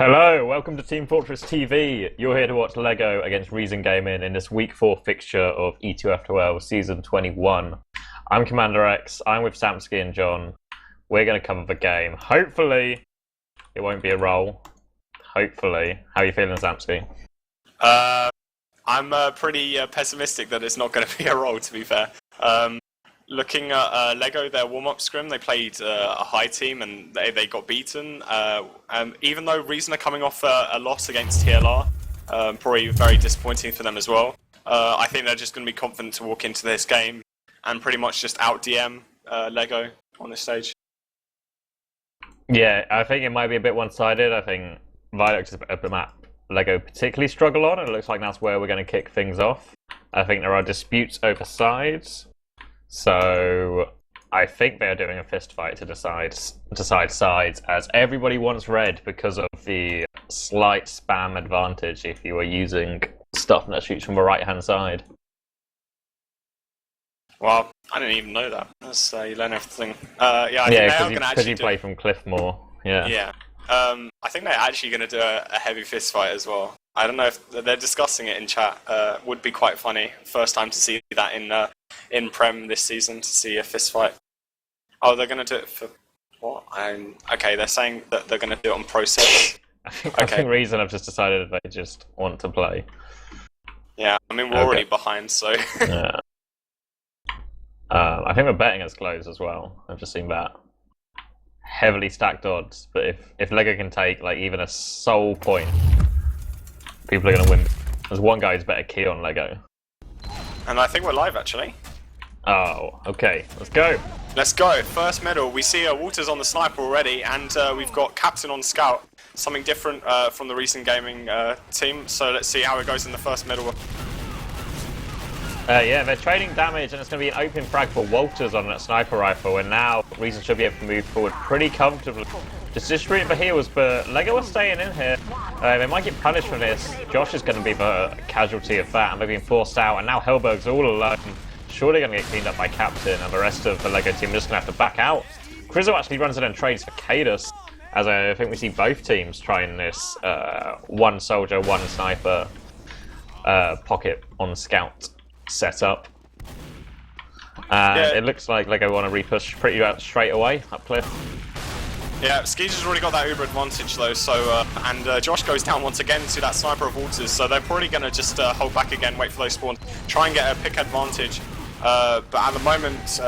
Hello, welcome to Team Fortress TV. You're here to watch LEGO against Reason Gaming in this Week 4 fixture of ETF2L Season 21. I'm CommanderX, I'm with Samski and John. We're going to cover the game. Hopefully, it won't be a roll. Hopefully. How are you feeling, Samski? I'm pretty pessimistic that it's not going to be a roll, to be fair. Looking at LEGO, their warm-up scrim, they played a high team and they got beaten. Even though Reason are coming off a loss against TLR, probably very disappointing for them as well. I think they're just going to be confident to walk into this game and pretty much just out-DM LEGO on this stage. Yeah, I think it might be a bit one-sided. I think Viaduct is a map LEGO particularly struggle on, and it looks like that's where we're going to kick things off. I think there are disputes over sides. So I think they're doing a fist fight to decide sides, as everybody wants red because of the slight spam advantage if you are using stuff that shoots from the right-hand side. Well, I didn't even know that. That's, you learn everything. Yeah, I think they are going to actually you play from Cliffmore. Yeah. Yeah. I think they're actually going to do a heavy fist fight as well. I don't know if they're discussing it in chat. Would be quite funny. First time to see that in Prem this season, to see a fist fight. Oh, they're going to do it for what? Okay, they're saying that they're going to do it on process. I think Reason have just decided they just want to play. Yeah, I mean, we're already behind, so... Yeah. I think we're betting as close as well. I've just seen that. Heavily stacked odds, but if LEGO can take like even a sole point, people are going to win. There's one guy who's better key on LEGO. And I think we're live, actually. Oh, okay. Let's go. Let's go. First medal. We see Walters on the sniper already, and we've got Captain on scout. Something different from the recent gaming team. So let's see how it goes in the first medal. Yeah, they're trading damage, and it's going to be an open frag for Walters on that sniper rifle, and now Reason should be able to move forward pretty comfortably. Just distribute the heals, but LEGO are staying in here. They might get punished for this. Josh is going to be the casualty of that, and they're being forced out, and now Hellberg's all alone. Surely going to get cleaned up by Captain, and the rest of the LEGO team are just going to have to back out. Krizzle actually runs in and trades for kaidus, as I think we see both teams trying this one soldier, one sniper pocket on scout setup. And it looks like LEGO want to repush pretty much straight away up cliff. Yeah, Skee's has already got that Uber advantage though, so and Josh goes down once again to that sniper of Walters, so they're probably going to just hold back again, wait for those spawns, try and get a pick advantage. But at the moment,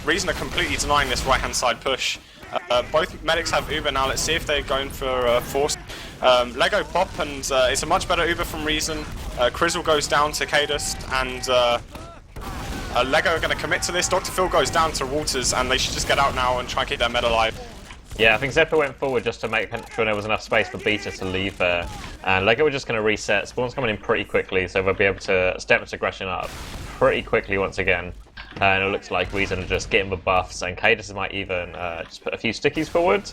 Reason are completely denying this right-hand side push. Both medics have Uber now. Let's see if they're going for force. LEGO pop, and it's a much better Uber from Reason. Krizzle goes down to kaidus, and LEGO are going to commit to this. Dr. Phil goes down to Walters, and they should just get out now and try and keep their med alive. Yeah, I think Zephyr went forward just to make sure there was enough space for Beta to leave there. And LEGO were just going to reset. Spawn's coming in pretty quickly, so they'll be able to step its aggression up pretty quickly once again. And it looks like Reason are just getting the buffs, and kaidus might even just put a few stickies forward.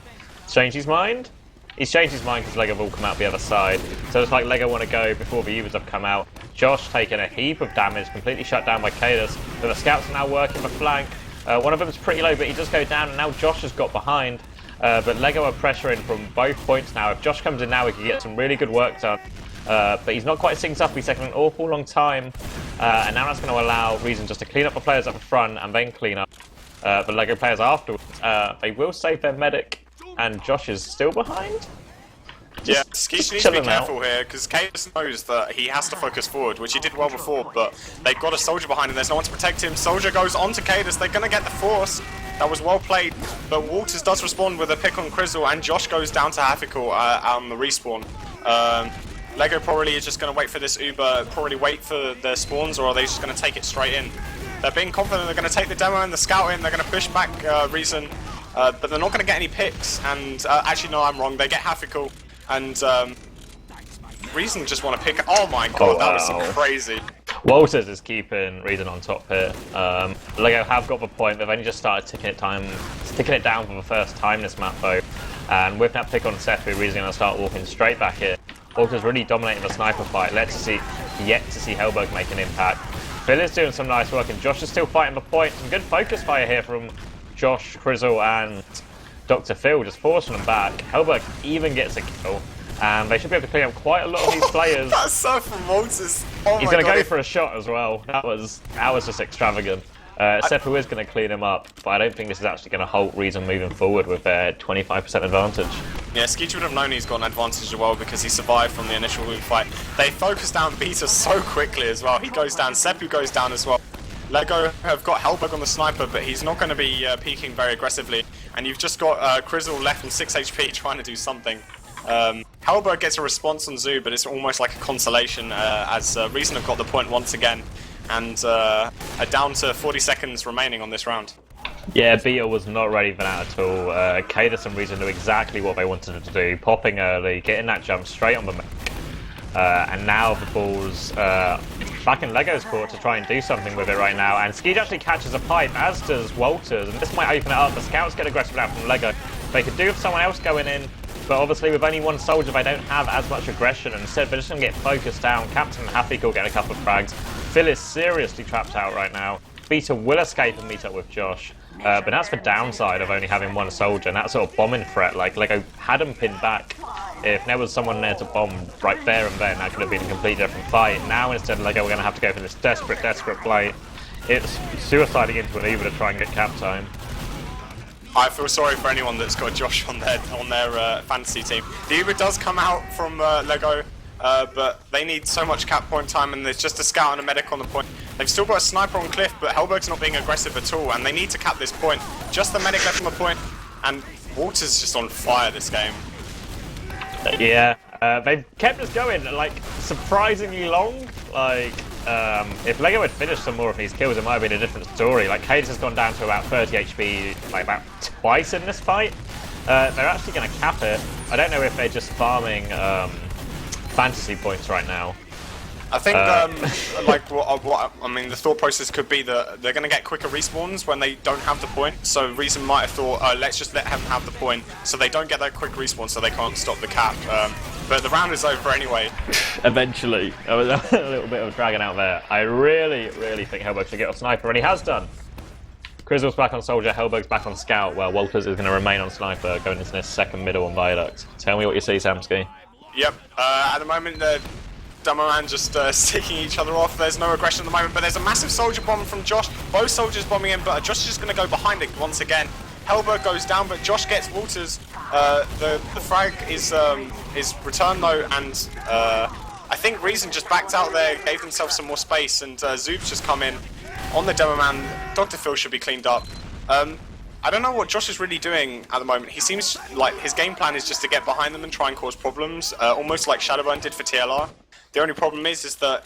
Change his mind. He's changed his mind because LEGO have all come out the other side. So it's like LEGO want to go before the Ubers have come out. Josh taking a heap of damage, completely shut down by kaidus. But the scouts are now working the flank. One of them is pretty low, but he does go down, and now Josh has got behind. But LEGO are pressuring from both points now. If Josh comes in now, we can get some really good work done. But he's not quite synced up. He's taken an awful long time. And now that's going to allow Reason just to clean up the players up front and then clean up the LEGO players afterwards. They will save their medic, and Josh is still behind. Yeah, Skeesh needs to be careful here, because kaidus knows that he has to focus forward, which he did well before, but they've got a soldier behind him, there's no one to protect him. Soldier goes on to kaidus, they're going to get the force. That was well played, but Walters does respond with a pick on Krizzle, and Josh goes down to Hafikal on the respawn. LEGO probably is just going to wait for this Uber, probably wait for their spawns, or are they just going to take it straight in? They're being confident, they're going to take the demo and the scout in, they're going to push back Reason, but they're not going to get any picks, and actually no, I'm wrong, they get Hafikal. And Reason just want to pick. Oh my god, that was crazy. Walters is keeping Reason on top here. LEGO have got the point. They've only just started ticking it down for the first time this map though. And with that pick on Sefu, Reason going to start walking straight back here. Walters really dominating the sniper fight. Yet to see Hellberg make an impact. Phil is doing some nice work, and Josh is still fighting the point. Some good focus fire here from Josh, Krizzle, and Dr. Phil just forcing them back. Hellberg even gets a kill. And they should be able to clear up quite a lot of these players. That's so from Walters. Oh He's going to go for a shot as well. That was just extravagant. Seppu is going to clean him up, but I don't think this is actually going to halt Reason moving forward with their 25% advantage. Yeah, Skeech would have known he's got an advantage as well because he survived from the initial fight. They focus down Beta so quickly as well. He goes down, Seppu goes down as well. Lego have got Hellberg on the sniper, but he's not going to be peeking very aggressively. And you've just got Crizzle left on 6 HP trying to do something. Hellberg gets a response on Zoo, but it's almost like a consolation as Reason have got the point once again, and are down to 40 seconds remaining on this round. Yeah, Beta was not ready for that at all. Kaidus and Reason knew exactly what they wanted to do, popping early, getting that jump straight on the mech. And now the ball's back in Lego's court to try and do something with it right now, and Skeej actually catches a pipe, as does Walters, and this might open it up. The scouts get aggressive now from Lego. They could do with someone else going in, but obviously with only one soldier they don't have as much aggression, and instead they're just going to get focused down. Captain Happy will get a couple of frags. Phil is seriously trapped out right now. Beta will escape and meet up with Josh, but that's the downside of only having one soldier, and that sort of bombing threat. Like, Lego had him pinned back. If there was someone there to bomb right there and then, that could have been a completely different fight. Now instead Lego we're going to have to go for this desperate play. It's suiciding into an Eva to try and get cap time. I feel sorry for anyone that's got Josh on their fantasy team. The Uber does come out from Lego, but they need so much cap point time, and there's just a scout and a medic on the point. They've still got a sniper on Cliff, but Hellberg's not being aggressive at all, and they need to cap this point. Just the medic left on the point, and Walter's just on fire this game. Yeah, they've kept us going, like, surprisingly long. Like, if Lego had finished some more of these kills, it might have been a different story. Like, Kaidus has gone down to about 30 HP, like, about twice in this fight. They're actually going to cap it. I don't know if they're just farming fantasy points right now. I think, I mean, the thought process could be that they're going to get quicker respawns when they don't have the point. So Reason might have thought, let's just let him have the point, so they don't get that quick respawn, so they can't stop the cap. But the round is over anyway. Eventually. There was a little bit of dragging out there. I really think Hellberg should get a sniper, and he has done. Crizzle's back on Soldier, Hellberg's back on Scout, while Walters is going to remain on Sniper, going into this second middle on Viaduct. Tell me what you see, Samski. Yep, at the moment, the Dumber Man just sticking each other off. There's no aggression at the moment, but there's a massive soldier bomb from Josh. Both soldiers bombing in, but Josh is just going to go behind it once again. Hellberg goes down, but Josh gets Walters. The frag is returned though, and I think Reason just backed out there, gave themselves some more space, and Zoob's just come in on the Demo Man. Dr. Phil should be cleaned up. I don't know what Josh is really doing at the moment. He seems like his game plan is just to get behind them and try and cause problems, almost like Shadowburn did for TLR. The only problem is that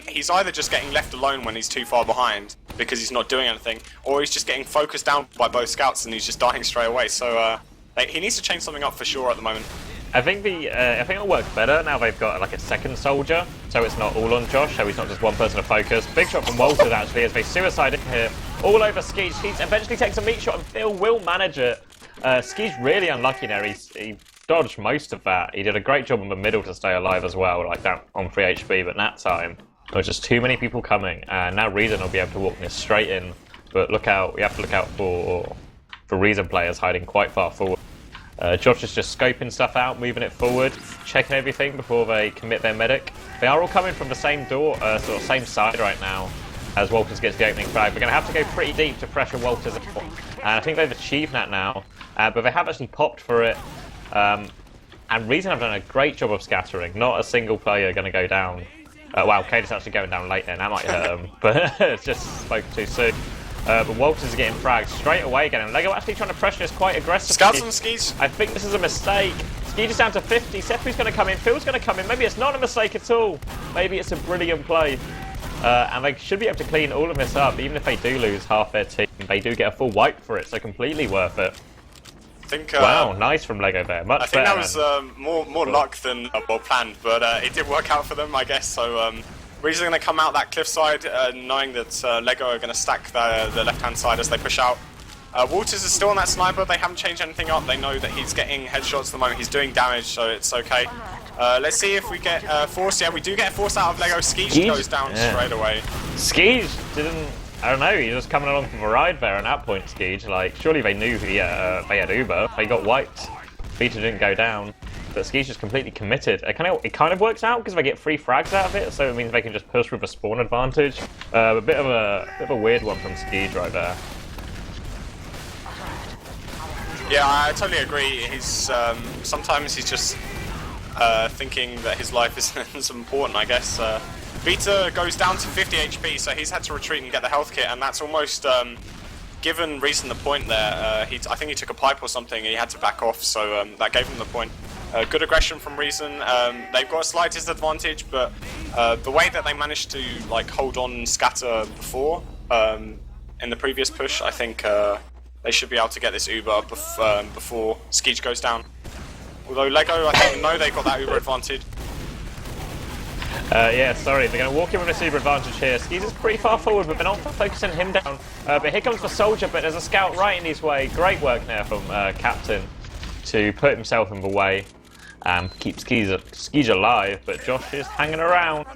he's either just getting left alone when he's too far behind because he's not doing anything, or he's just getting focused down by both scouts and he's just dying straight away. So he needs to change something up for sure at the moment. I think it'll work better now they've got like a second soldier, so it's not all on Josh, so he's not just one person to focus. Big shot from Walters actually as they suicide in here, all over Skeej. He eventually takes a meat shot and Phil will manage it. Skeej's really unlucky there. He dodged most of that. He did a great job in the middle to stay alive as well, like that on 3 HP, but that time there was just too many people coming, and now Reason will be able to walk this straight in. But look out, we have to look out for Reason players hiding quite far forward. Josh is just scoping stuff out, moving it forward, checking everything before they commit their medic. They are all coming from the same door, sort of same side right now, as Walters gets the opening frag. We're going to have to go pretty deep to pressure Walters, and I think they've achieved that now, but they have actually popped for it. And Reason have done a great job of scattering. Not a single player going to go down. Wow, Kaidus actually going down late then. That might hurt him, but it's just spoke too soon. But Walters is getting fragged straight away again. And Lego actually trying to pressure this quite aggressively. Scouts on Skeej. I think this is a mistake. Skeej is down to 50. Seppu's going to come in. Phil's going to come in. Maybe it's not a mistake at all. Maybe it's a brilliant play. And they should be able to clean all of this up. Even if they do lose half their team, they do get a full wipe for it. So completely worth it. Wow, nice from Lego there. Much better. I think that was more luck than well planned, but it did work out for them, I guess. So Reason are going to come out that cliffside, knowing that Lego are going to stack the left-hand side as they push out. Walters is still on that sniper. They haven't changed anything up. They know that he's getting headshots at the moment. He's doing damage, so it's okay. Let's see if we get force. Yeah, we do get force out of Lego. Skeej goes down straight away. Skeej didn't I don't know, you're just coming along for the ride there at that point, Skeege. Like, surely they knew they had Uber. They got wiped. Beta didn't go down. But Skeege just completely committed. It kind of works out because they get 3 frags out of it, so it means they can just push with a spawn advantage. A bit of a weird one from Skeege right there. Yeah, I totally agree. He's sometimes he's just thinking that his life isn't as important, I guess. Beta goes down to 50 HP, so he's had to retreat and get the health kit, and that's almost given Reason the point there. I think he took a pipe or something, and he had to back off, so that gave him the point. Good aggression from Reason. They've got a slight disadvantage, but the way that they managed to like hold on and scatter before in the previous push, I think they should be able to get this Uber before Skeege goes down. Although Lego, I think, know they got that Uber advantage. Yeah, sorry, they're going to walk in with a super advantage here. Skeeze is pretty far forward, but they're not focusing him down. But here comes the Soldier, but there's a scout right in his way. Great work there from Captain to put himself in the way and keep Skeege alive. But Josh is hanging around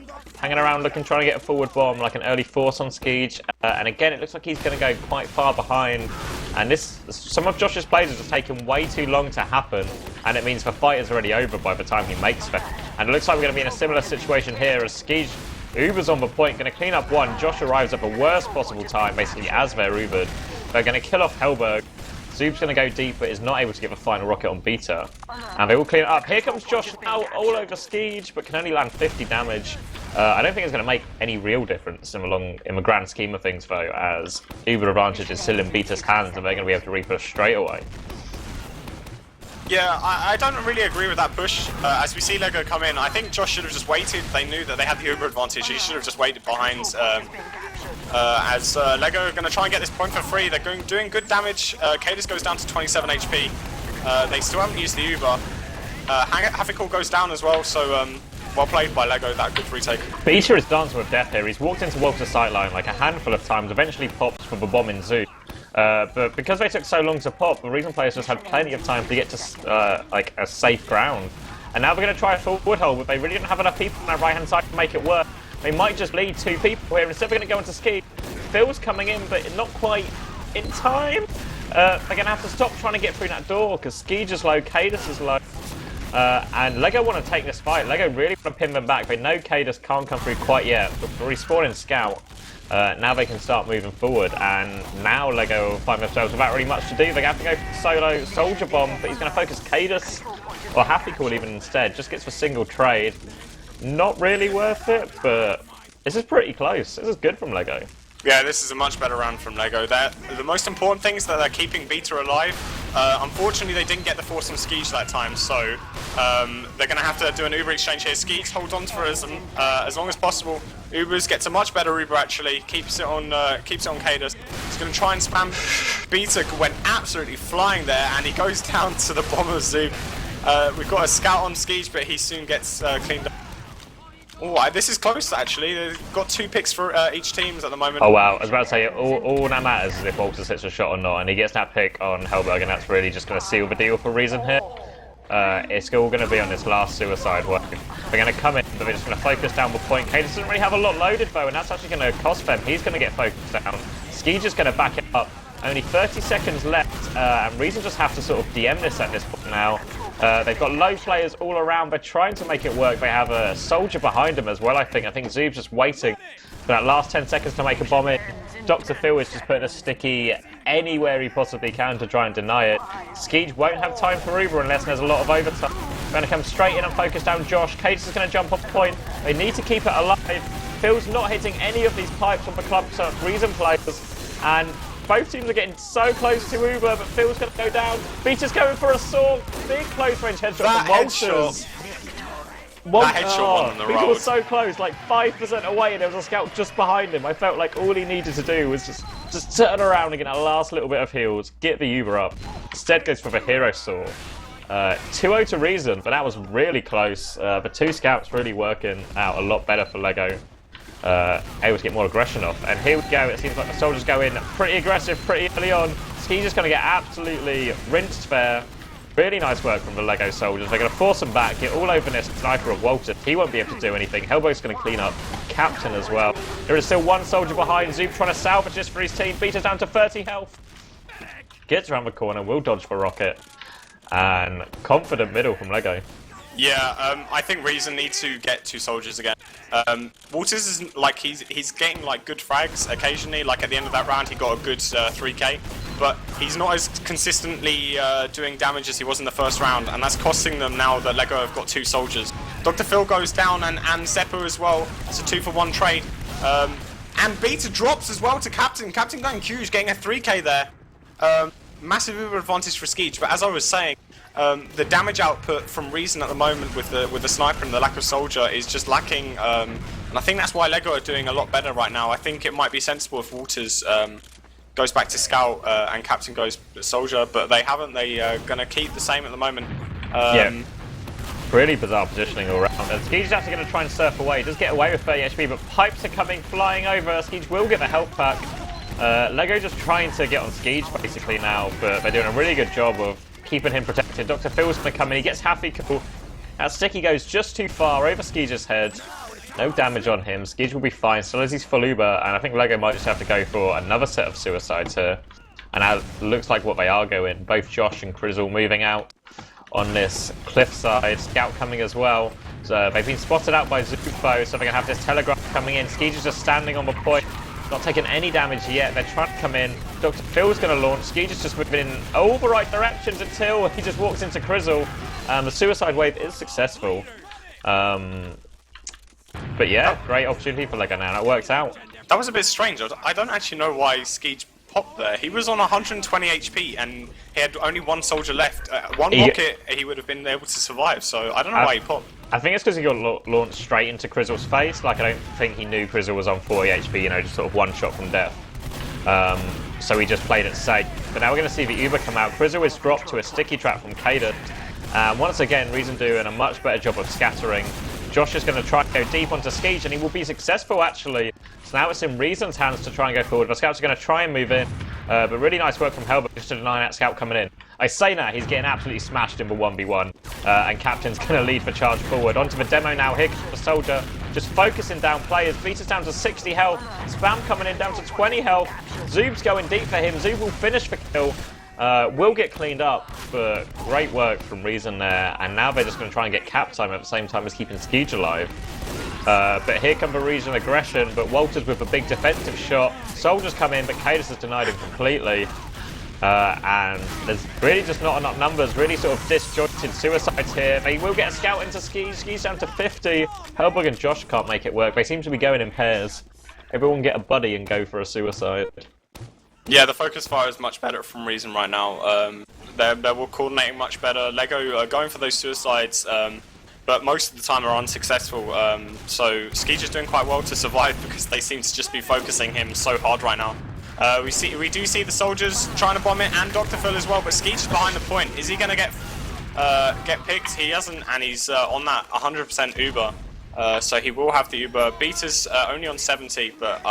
looking, trying to get a forward bomb, like an early force on Skeege. And again, it looks like he's going to go quite far behind. And some of Josh's plays are just taking way too long to happen, and it means the fight is already over by the time he makes it. And it looks like we're going to be in a similar situation here as Skeege Uber's on the point, going to clean up one. Josh arrives at the worst possible time, basically as they're Ubered. They're going to kill off Hellberg. Zoob's going to go deep, but is not able to get the final rocket on Beta. And they all clean it up. Here comes Josh now, all over Skeege, but can only land 50 damage. I don't think it's going to make any real difference in the grand scheme of things, though, as Uber advantage is still in Beta's hands, and they're going to be able to repush straight away. Yeah, I don't really agree with that push. As we see Lego come in, I think Josh should have just waited. They knew that they had the Uber advantage. He should have just waited behind. As Lego are going to try and get this point for free. They're doing good damage. Kaidus goes down to 27 HP. They still haven't used the Uber. Hafikul goes down as well, so well played by Lego, that good retake. Beta is dancing with death here. He's walked into Walter's sightline like a handful of times, eventually pops for the bomb in Zoo. But because they took so long to pop, the Reason players just had plenty of time to get to like a safe ground. And now they're going to try a forward hold, but they really don't have enough people on that right-hand side to make it work. They might just lead 2 people here. Instead, they're going to go into Ski. Phil's coming in, but not quite in time. They're going to have to stop trying to get through that door, because Skeege is low, Kaidus is low. And Lego want to take this fight. Lego really want to pin them back. They know Kaidus can't come through quite yet, but respawning Scout. Now they can start moving forward, and now Lego will find themselves without really much to do. They have to go for solo Soldier Bomb, but he's going to focus Kaidus, or Happy Call even instead. Just gets the single trade. Not really worth it, but this is pretty close. This is good from Lego. Yeah, this is a much better round from Lego. The most important thing is that they're keeping Beta alive. Unfortunately, they didn't get the force on Skeege that time, so they're going to have to do an Uber exchange here. Skeege holds on for as long as possible. Ubers gets a much better Uber actually. Keeps it on Kaidus. He's going to try and spam. Beta went absolutely flying there, and he goes down to the bomber Zoo. We've got a scout on Skeege, but he soon gets cleaned up. Oh, this is close actually. They've got 2 picks for each team at the moment. Oh wow, I was about to say, all that matters is if Walter hits a shot or not, and he gets that pick on Hellberg, and that's really just going to seal the deal for Reason here. It's all going to be on this last suicide work. They're going to come in, but they're just going to focus down the point. Kaidus doesn't really have a lot loaded though, and that's actually going to cost them. He's going to get focused down. Skeege is going to back it up. Only 30 seconds left, and Reason just have to sort of DM this at this point now. They've got low players all around. They're trying to make it work. They have a Soldier behind them as well, I think. I think Zoob's just waiting for that last 10 seconds to make a bomb in. Dr. Phil is just putting a sticky anywhere he possibly can to try and deny it. Skeege won't have time for Uber unless there's a lot of overtime. They're going to come straight in and focus down Josh. Kaidus is going to jump off point. They need to keep it alive. Phil's not hitting any of these pipes on the club, so Reason players. And both teams are getting so close to Uber, but Phil's going to go down. Beta's going for a sword. Big close range headshot from Walters. That headshot one on the road. Beta was so close, like 5% away, and there was a scout just behind him. I felt like all he needed to do was just turn around and get a last little bit of heals, get the Uber up. Instead goes for the hero saw. 2-0 to Reason, but that was really close. The 2 scouts really working out a lot better for Lego. Able to get more aggression off, and here we go. It seems like the Soldiers go in pretty aggressive pretty early on. Skeege's just going to get absolutely rinsed there. Really nice work from the Lego Soldiers. They're going to force him back, get all over this sniper of Walter. He won't be able to do anything. Hellberg's going to clean up. Captain as well. There is still one soldier behind. Zoob trying to salvage this for his team. Beta's down to 30 health. Gets around the corner, will dodge for Rocket. And confident middle from Lego. Yeah, I think Reason needs to get 2 soldiers again. Walters is like he's getting like good frags occasionally. Like at the end of that round, he got a good 3k, but he's not as consistently doing damage as he was in the first round, and that's costing them now that Lego have got 2 soldiers. Dr. Phil goes down and Zeppo as well. It's a 2-for-1 trade. And Beta drops as well to Captain. Captain going huge, getting a 3k there. Massive uber advantage for Skeech, but as I was saying, the damage output from Reason at the moment with the sniper and the lack of soldier is just lacking, and I think that's why Lego are doing a lot better right now. I think it might be sensible if Walters goes back to Scout and Captain goes soldier, but they haven't. They are going to keep the same at the moment. Yeah. Really bizarre positioning all around. And Skeech is actually going to try and surf away. He does get away with 30 HP, but pipes are coming flying over. Skeech will get the health back. Lego just trying to get on Skeech basically now, but they're doing a really good job of keeping him protected. Dr. Phil's going to come in, he gets Happy Cool. That Sticky goes just too far over Skeech's head. No damage on him. Skeech will be fine, still as he's full Uber, and I think Lego might just have to go for another set of suicides here. And that looks like what they are going. Both Josh and Crizzle moving out on this cliffside. Scout coming as well. So they've been spotted out by Zufo, so they're going to have this telegraph coming in. Skeech is just standing on the point. Not taking any damage yet. They're trying to come in. Dr. Phil's going to launch. Skeech is just moving in all the right directions until he just walks into Crizzle. The suicide wave is successful. But yeah, great opportunity for Lego now. That works out. That was a bit strange. I don't actually know why Skeech popped there. He was on 120 HP and he had only 1 soldier left. One rocket, he would have been able to survive. So I don't know why he popped. I think it's because he got launched straight into Crizzle's face. Like, I don't think he knew Crizzle was on 40 HP, you know, just sort of one shot from death. So he just played it safe. But now we're going to see the Uber come out. Crizzle is dropped to a sticky trap from kaidus. Once again, Reason doing a much better job of scattering. Josh is going to try and go deep onto Skeech, and he will be successful, actually. So now it's in Reason's hands to try and go forward. The Scouts are going to try and move in. But really nice work from Helbert just to deny that Scout coming in. I say now, he's getting absolutely smashed in the 1v1. And Captain's going to lead the charge forward. Onto the demo now. Here comes the Soldier. Just focusing down players. Beta's down to 60 health. Spam coming in down to 20 health. Zoob's going deep for him. Zoob will finish the kill. Will get cleaned up, but great work from Reason there. And now they're just going to try and get cap time at the same time as keeping Skeech alive. But here comes the Reason aggression, but Walters with a big defensive shot. Soldiers come in, but kaidus has denied him completely. And there's really just not enough numbers, really sort of disjointed suicides here. They will get a Scout into Skeech. Skeech down to 50. Helberg and Josh can't make it work. They seem to be going in pairs. Everyone get a buddy and go for a suicide. Yeah, the focus fire is much better from Reason right now. They're coordinating much better. Lego are going for those suicides, but most of the time are unsuccessful. So Skeech is doing quite well to survive because they seem to just be focusing him so hard right now. We do see the soldiers trying to bomb it, and Dr. Phil as well, but Skeech is behind the point. Is he going to get picked? He hasn't, and he's on that 100% Uber. So he will have the Uber. Beta's only on 70, but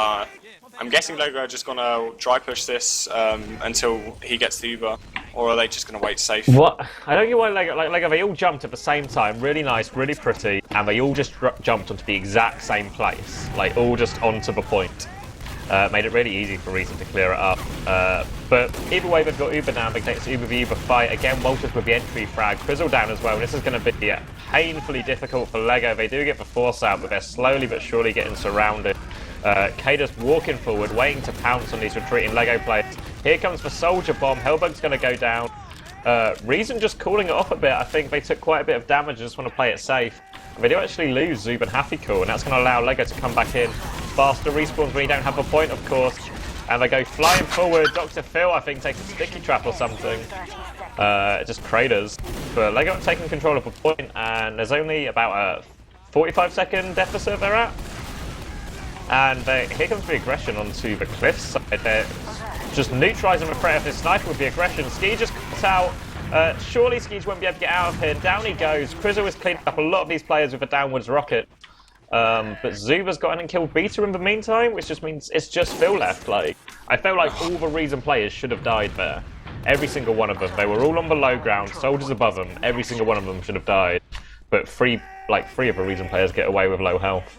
I'm guessing Lego are just going to dry push this until he gets the Uber, or are they just going to wait safe? What? I don't get why Lego, they all jumped at the same time, really nice, really pretty, and they all just jumped onto the exact same place, like all just onto the point. Made it really easy for Reason to clear it up. But either way, they've got Uber now. They take Uber v Uber fight. Again, Walters with the entry frag. Crizzle down as well. This is going to be painfully difficult for Lego. They do get the force out, but they're slowly but surely getting surrounded. kaidus walking forward, waiting to pounce on these retreating Lego players. Here comes the Soldier Bomb. Helberg's going to go down. Reason just calling it off a bit. I think they took quite a bit of damage. Just want to play it safe. And they do actually lose Zoob and Happy Cool, and that's going to allow Lego to come back in. Faster respawns when you don't have a point, of course. And they go flying forward. Dr. Phil, I think, takes a sticky trap or something. Just craters. But Lego are taking control of a point, and there's only about a 45-second deficit they're at. And here comes the aggression onto the cliffside. They're just neutralising the threat of this sniper with the aggression. Ski just cuts out. Surely Skeech won't be able to get out of here. Down he goes. Crizzle has cleaned up a lot of these players with a downwards rocket. But Zuba's got in and killed Beta in the meantime, which just means it's just Phil left. Like, I felt like all the Reason players should have died there. Every single one of them. They were all on the low ground, soldiers above them. Every single one of them should have died. But three of the Reason players get away with low health.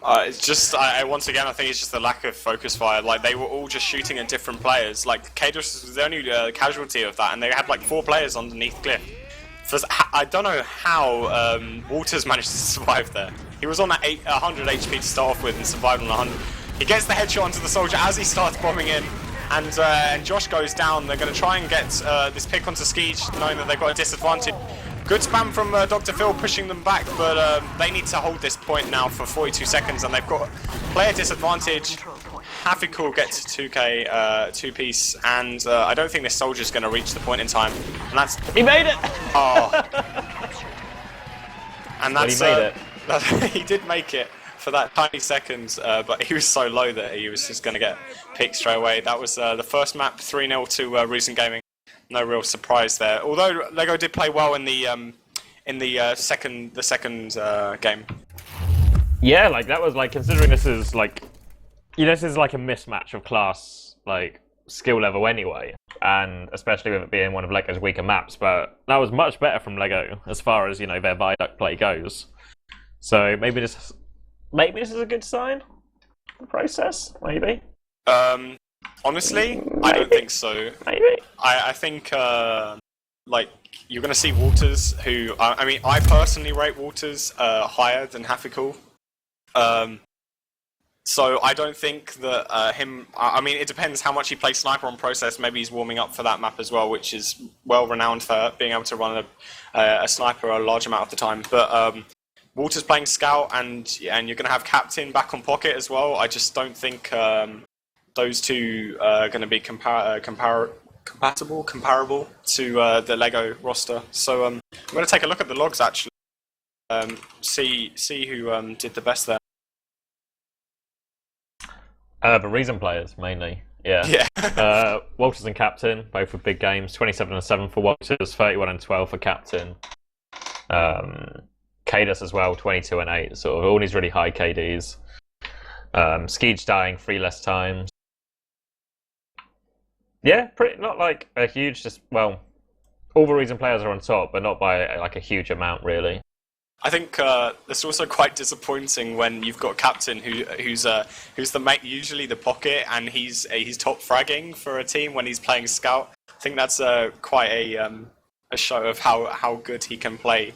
It's just, once again, I think it's just the lack of focus fire. Like, they were all just shooting at different players. Like, kaidus was the only casualty of that, and they had like 4 players underneath Cliff. I don't know how Walters managed to survive there. He was on at 100 HP to start off with and survived on 100. He gets the headshot onto the soldier as he starts bombing in, and Josh goes down. They're going to try and get this pick onto Skeej, knowing that they've got a disadvantage. Good spam from Dr. Phil pushing them back, but they need to hold this point now for 42 seconds, and they've got player disadvantage. Hafikul gets 2k, 2-piece, and I don't think this soldier's going to reach the point in time. And that's... He made it! Oh. And that's... But he made it. He did make it for that tiny second, but he was so low that he was just going to get picked straight away. That was the first map, 3-0 to Reason Gaming. No real surprise there. Although Lego did play well in the second game. Yeah, like that was like, considering this is like, this is like a mismatch of class, like skill level anyway, and especially with it being one of Lego's weaker maps. But that was much better from Lego as far as their viaduct play goes. So maybe this is a good sign. The process, maybe. Honestly, I don't think so. Maybe. I think, like, you're going to see Walters, who... I mean, I personally rate Walters higher than Hafikul. So I don't think that him... I mean, it depends how much he plays Sniper on Process. Maybe he's warming up for that map as well, which is well-renowned for being able to run a Sniper a large amount of the time. But Walters playing Scout, and you're going to have Captain back on Pocket as well. I just don't think... those two are going to be comparable to the Lego roster. So I'm going to take a look at the logs actually, see who did the best there. The Reason players mainly, yeah. Walters and Captain, both with big games. 27 and 7 for Walters, 31 and 12 for Captain. kaidus as well, 22 and 8. Sort of all these really high KDs. Skeej dying 3 less times. Yeah, not like a huge, all the Reason players are on top, but not by like a huge amount, really. I think it's also quite disappointing when you've got Captain who's the mate, usually the Pocket, and he's top fragging for a team when he's playing Scout. I think that's quite a show of how good he can play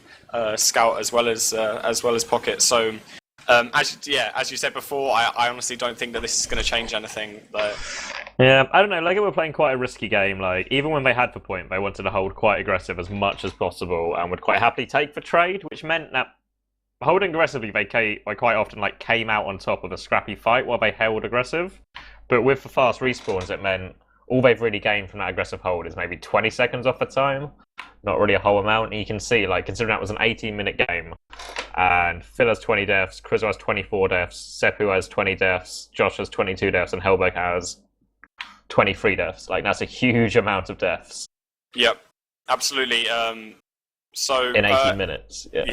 Scout as well as Pocket. So. As you said before, I honestly don't think that this is going to change anything. But... Yeah, I don't know. Lego were playing quite a risky game. Like, even when they had the point, they wanted to hold quite aggressive as much as possible and would quite happily take for trade, which meant that holding aggressively, they quite often came out on top of a scrappy fight while they held aggressive. But with the fast respawns, it meant all they've really gained from that aggressive hold is maybe 20 seconds off the time. Not really a whole amount. And you can see, considering that was an 18-minute game, and Phil has 20 deaths, Krizo has 24 deaths, Seppu has 20 deaths, Josh has 22 deaths, and Helberg has 23 deaths. That's a huge amount of deaths. Yep, absolutely. So in 18 minutes, yeah.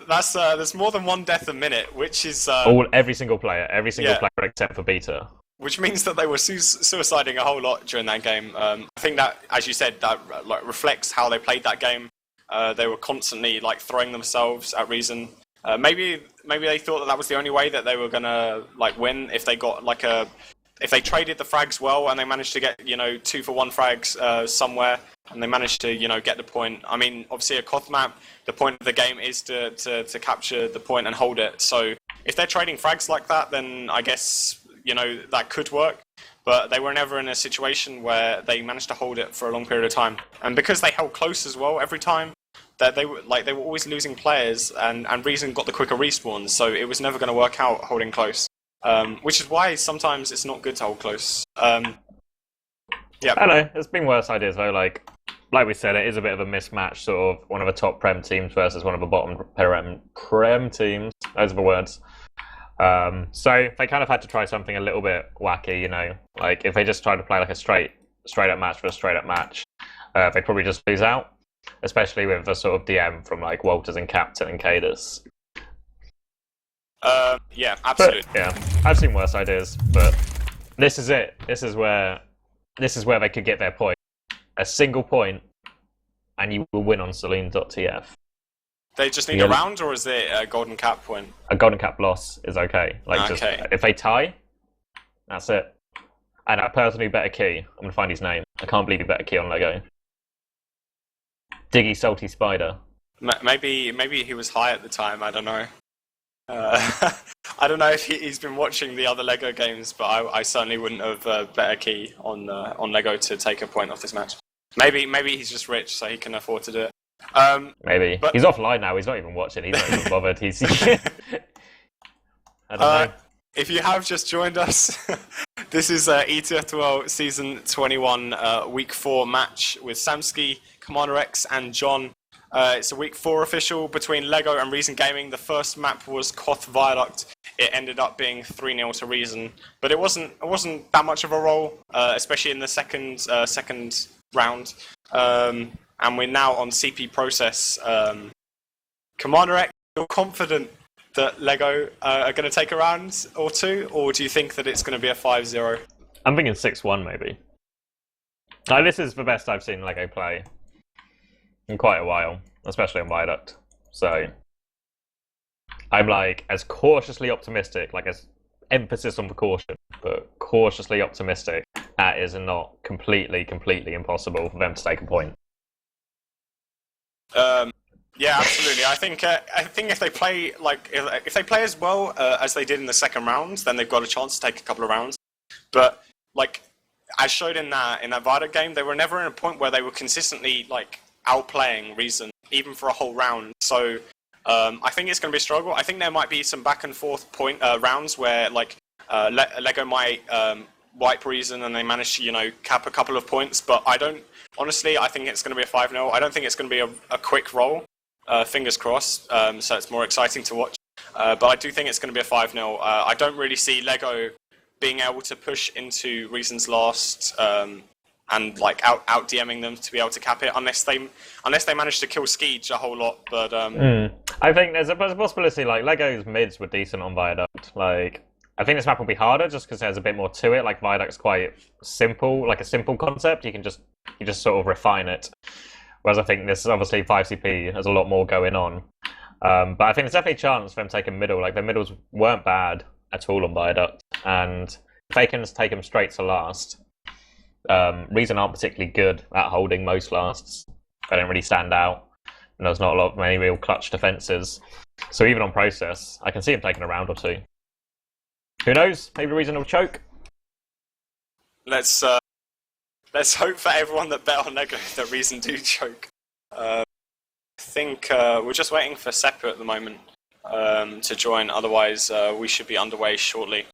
That's there's more than one death a minute, which is every single player except for Beta. Which means that they were suiciding a whole lot during that game. I think that, as you said, that reflects how they played that game. They were constantly throwing themselves at Reason. Maybe they thought that was the only way that they were gonna win if they got if they traded the frags well and they managed to get 2-for-1 frags somewhere and they managed to get the point. I mean, obviously a Koth map, the point of the game is to capture the point and hold it. So if they're trading frags like that, then I guess that could work. But they were never in a situation where they managed to hold it for a long period of time. And because they held close as well every time, that they were always losing players, and Reason got the quicker respawns, so it was never going to work out holding close. Which is why sometimes it's not good to hold close. Yeah. I know, there's been worse ideas though. Like we said, it is a bit of a mismatch, sort of one of the top Prem teams versus one of the bottom Prem teams. Those are the words. So they kind of had to try something a little bit wacky, if they just tried to play a straight up match for a straight up match, they'd probably just lose out, especially with the sort of DM from Walters and Captain and kaidus. Yeah, absolutely. But, yeah, I've seen worse ideas, but this is it. This is where they could get their point. A single point, and you will win on Celine.tf. They just need a round, or is it a golden cap point? A golden cap loss is okay. Like, just, if they tie, that's it. And a person who bet a key, I'm gonna find his name. I can't believe he bet a key on Lego. Diggy Salty Spider. Maybe he was high at the time. I don't know. I don't know if he's been watching the other Lego games, but I certainly wouldn't have bet a key on Lego to take a point off this match. Maybe he's just rich, so he can afford to do it. Maybe. But he's offline now. He's not even watching. He's not even bothered. He's. I don't know. If you have just joined us, this is ETF2L Season 21 Week 4 match with Samski, CommanderX, and John. It's a Week 4 official between Lego and Reason Gaming. The first map was Koth Viaduct. It ended up being 3-0 to Reason, but it wasn't that much of a roll, especially in the second round. And we're now on CP process. CommanderX, you're confident that Lego are going to take a round or two, or do you think that it's going to be a 5-0? I'm thinking 6-1 maybe. Like, this is the best I've seen Lego play in quite a while, especially on Viaduct. So I'm like as cautiously optimistic, like as emphasis on the caution, but cautiously optimistic. That is not completely impossible for them to take a point. Yeah, absolutely. I think if they play if they play as well as they did in the second round, then they've got a chance to take a couple of rounds. But like as showed in that Viaduct game, they were never in a point where they were consistently like outplaying Reason, even for a whole round. So I think it's going to be a struggle. I think there might be some back and forth rounds where like Lego might wipe Reason and they manage to cap a couple of points. But I think it's going to be a 5-0. I don't think it's going to be a quick roll. Fingers crossed, so it's more exciting to watch. But I do think it's going to be a 5-0. I don't really see Lego being able to push into Reason's last and like out DMing them to be able to cap it unless they manage to kill Skeege a whole lot. But I think there's a possibility like Lego's mids were decent on Viaduct. Like I think this map will be harder just because there's a bit more to it. Like Viaduct's quite simple, like a simple concept. You just sort of refine it. Whereas I think this is obviously 5CP has a lot more going on. But I think there's definitely a chance for them to take a middle. Like their middles weren't bad at all on Viaduct. And if they can take them straight to last, Reason aren't particularly good at holding most lasts. They don't really stand out. And there's not many real clutch defences. So even on process, I can see them taking a round or two. Who knows? Maybe Reason will choke. Let's hope for everyone that bet on Lego that Reason do choke. I think we're just waiting for Seppa at the moment to join, otherwise we should be underway shortly.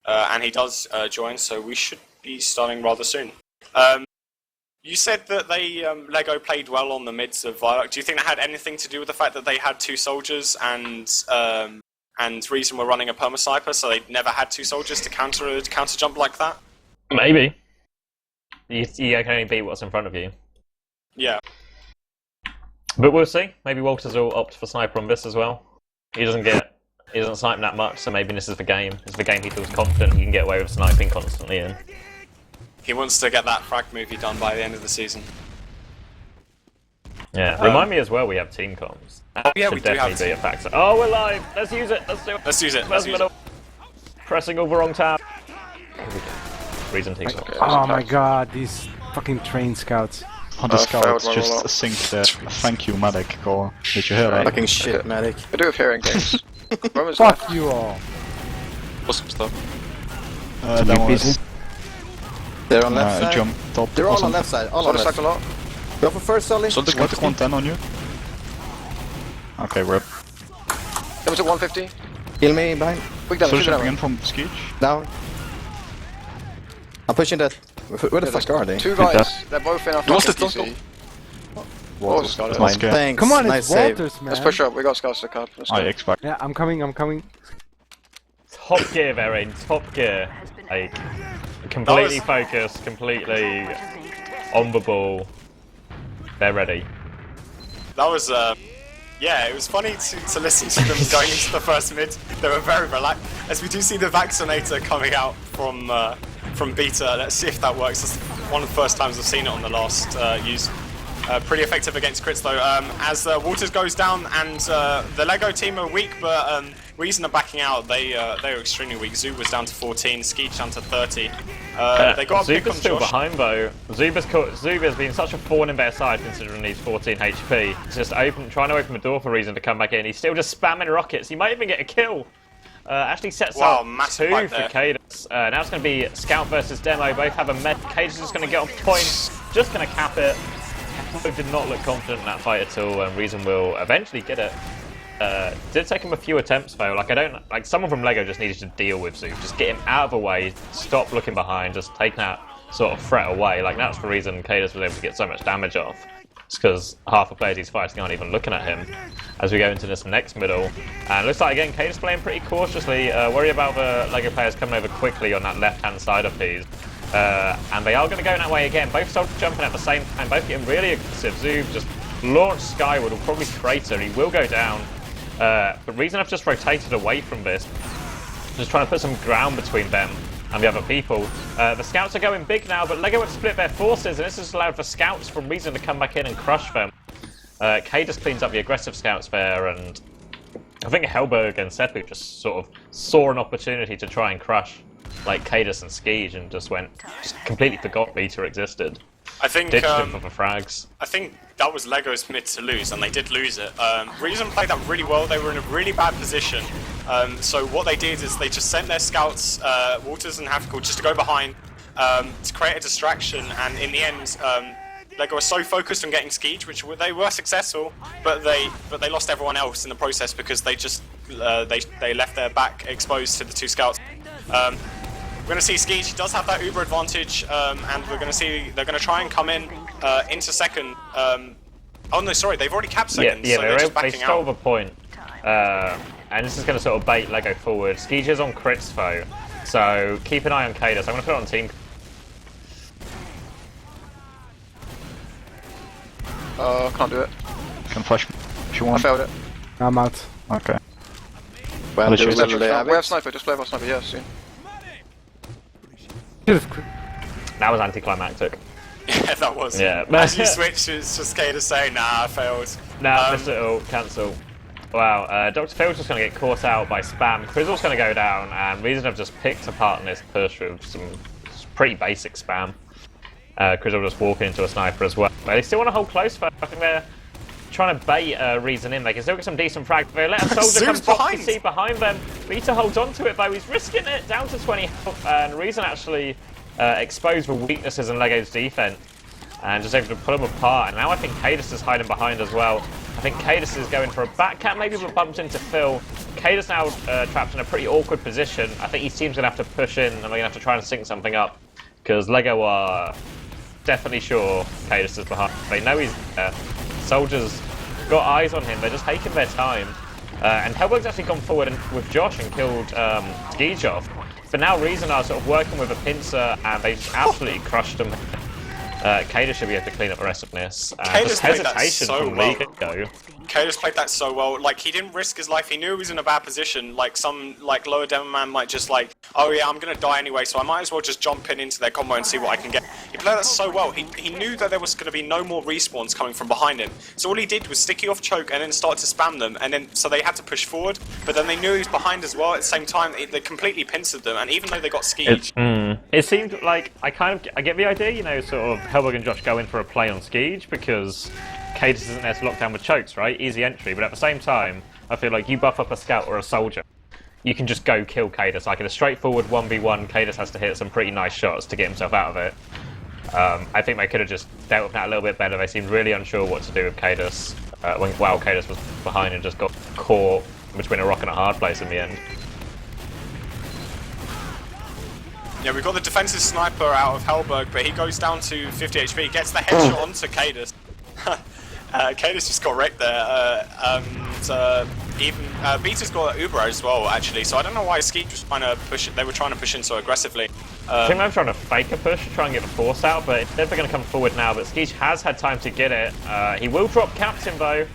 And he does join, so we should be starting rather soon. You said that Lego played well on the mids of Viaduct. Do you think that had anything to do with the fact that they had two soldiers and Reason were running a perma-sniper, so they never had two soldiers to counter jump like that? Maybe. You can only beat what's in front of you. Yeah. But we'll see. Maybe Walters will opt for sniper on this as well. He doesn't snipe that much, so maybe this is the game. This is the game he feels confident he can get away with sniping constantly in. He wants to get that frag movie done by the end of the season. Yeah. Remind me as well we have team comms. That yeah, should we do have definitely be a factor. Oh, we're live! Let's use it! Let's do it! Let's use it! Let's use it! Pressing over wrong tab. Reason team. Oh my god, these fucking train scouts. On the scouts just sing the thank you medic call. Did you hear that? Fucking shit, medic. I do have hearing games. Fuck you all. What's some stuff? That was They're on left side. Jump top. They're all on left side. All on left. Go for first, Sully. So got 110 on you. Okay, rip. That was at 150. Heal me behind. Quick down. So jumping in from Skeech. Down. I'm pushing that. Where the fuck are they? Two guys. They're both in our fucking DC. Walters. Thanks. Come on, nice it's Walters, save. man. Let's push up. We got scouts to cut. I expect. Yeah, I'm coming. Top gear, Verain. Top gear. Like, completely focused, completely on the ball. They're ready. That was, yeah, it was funny to listen to them going into the first mid. They were very relaxed. As we do see the vaccinator coming out from beta. Let's see if that works. It's one of the first times I've seen it on the last use. Pretty effective against crits though. As Waters goes down and the Lego team are weak, but Reason are backing out. They are extremely weak. Zub was down to 14, Skeech down to 30. They got a pick on Zuba's still Josh. behind though. Zuba's been such a thorn in their side considering he's 14 HP. He's just trying to open the door for Reason to come back in. He's still just spamming rockets. He might even get a kill. Actually sets up 2 for kaidus. Now it's going to be Scout versus Demo. Both have a med. kaidus is just going to get on point. Just going to cap it. Did not look confident in that fight at all, and Reason will eventually get it. Did take him a few attempts though. Like someone from Lego just needed to deal with Zub. Just get him out of the way, stop looking behind, just take that sort of threat away. Like that's the reason kaidus was able to get so much damage off. It's because half the players he's fighting aren't even looking at him. As we go into this next middle, and it looks like again kaidus playing pretty cautiously. Worry about the Lego players coming over quickly on that left-hand side of these. And they are going to go that way again. Both soldiers jumping at the same time, both getting really aggressive. Zub just launched skyward, will probably crater. He will go down. But Reason have just rotated away from this. Just trying to put some ground between them and the other people. The scouts are going big now, but Lego have split their forces, and this has allowed for scouts from Reason to come back in and crush them. kaidus cleans up the aggressive scouts there, and I think Hellberg and Seppu just sort of saw an opportunity to try and crush like kaidus and Skeej, and just completely forgot Beta existed. I think ditched him for the frags. I think that was Lego's mid to lose, and they did lose it. Reason played that really well. They were in a really bad position. So what they did is they just sent their scouts, Waters and Hafkel, just to go behind to create a distraction. And in the end, Lego was so focused on getting Skeej, which they were successful, but they lost everyone else in the process because they just they left their back exposed to the 2 scouts. We're going to see Skeej. He does have that Uber advantage, and we're going to see they're going to try and come in into second. Oh no, sorry, they've already capped second, yeah, so they're just backing they stole out. the point. And this is going to sort of bait Lego forward. Skeej is on crits though, so keep an eye on kaidus. I'm going to put it on team. Can't do it. Can flash if you I want. failed it. I'm out. Okay. Well, Let's do we use literally have We have it? sniper, just play with sniper, yeah, soon. That was anticlimactic. Yeah, that was. Yeah. As you switch, it's just kaidus saying, nah, I failed. Nah, missed it all. Cancel. Wow, Dr. Phil's just going to get caught out by spam. Crizzle's going to go down, and Reason have just picked apart in this push with some pretty basic spam. Crizzle just walking into a sniper as well. But they still want to hold close for. I think they're trying to bait Reason in. They can still get some decent frag. They let a soldier come top PC behind them. Beta holds on to it though. He's risking it down to 20 health, and Reason actually exposed the weaknesses in Lego's defense and just able to pull them apart. And now I think kaidus is hiding behind as well. I think kaidus is going for a back cap, maybe, but bumped into Phil. kaidus now trapped in a pretty awkward position. I think his team's going to have to push in, and they're going to have to try and sync something up, because Lego are definitely sure kaidus is behind. They know he's there. Soldiers got eyes on him. They're just taking their time. And Hellberg's actually gone forward with Josh and killed Skeej off. But now Reason are sort of working with a pincer, and they just absolutely crushed them. kaidus should be able to clean up the rest of this. Just hesitation from Lego. kaidus played that so well. Like, he didn't risk his life. He knew he was in a bad position. Like, some lower demo man might just oh yeah, I'm gonna die anyway, so I might as well just jump into their combo and see what I can get. He played that so well. He knew that there was gonna be no more respawns coming from behind him. So all he did was sticky off choke and then start to spam them, and then so they had to push forward. But then they knew he was behind as well. At the same time, they completely pincered them. And even though they got Skeej, it seemed like I get the idea, you know, sort of Hellberg and Josh go in for a play on Skeej because kaidus isn't there to lock down with chokes, right? Easy entry, but at the same time, I feel like you buff up a scout or a soldier, you can just go kill kaidus. Like in a straightforward 1v1, kaidus has to hit some pretty nice shots to get himself out of it. I think they could have just dealt with that a little bit better. They seemed really unsure what to do with kaidus. While kaidus was behind and just got caught between a rock and a hard place in the end. yeah, we've got the defensive sniper out of Hellberg, but he goes down to 50 HP, gets the headshot onto kaidus. kaidus just got wrecked there. Even Beta's got Uber as well, actually. So I don't know why Skeej was trying to push it. They were trying to push in so aggressively. I think they're trying to fake a push to try and get the force out, but they're going to come forward now. But Skeej has had time to get it. He will drop Captain though.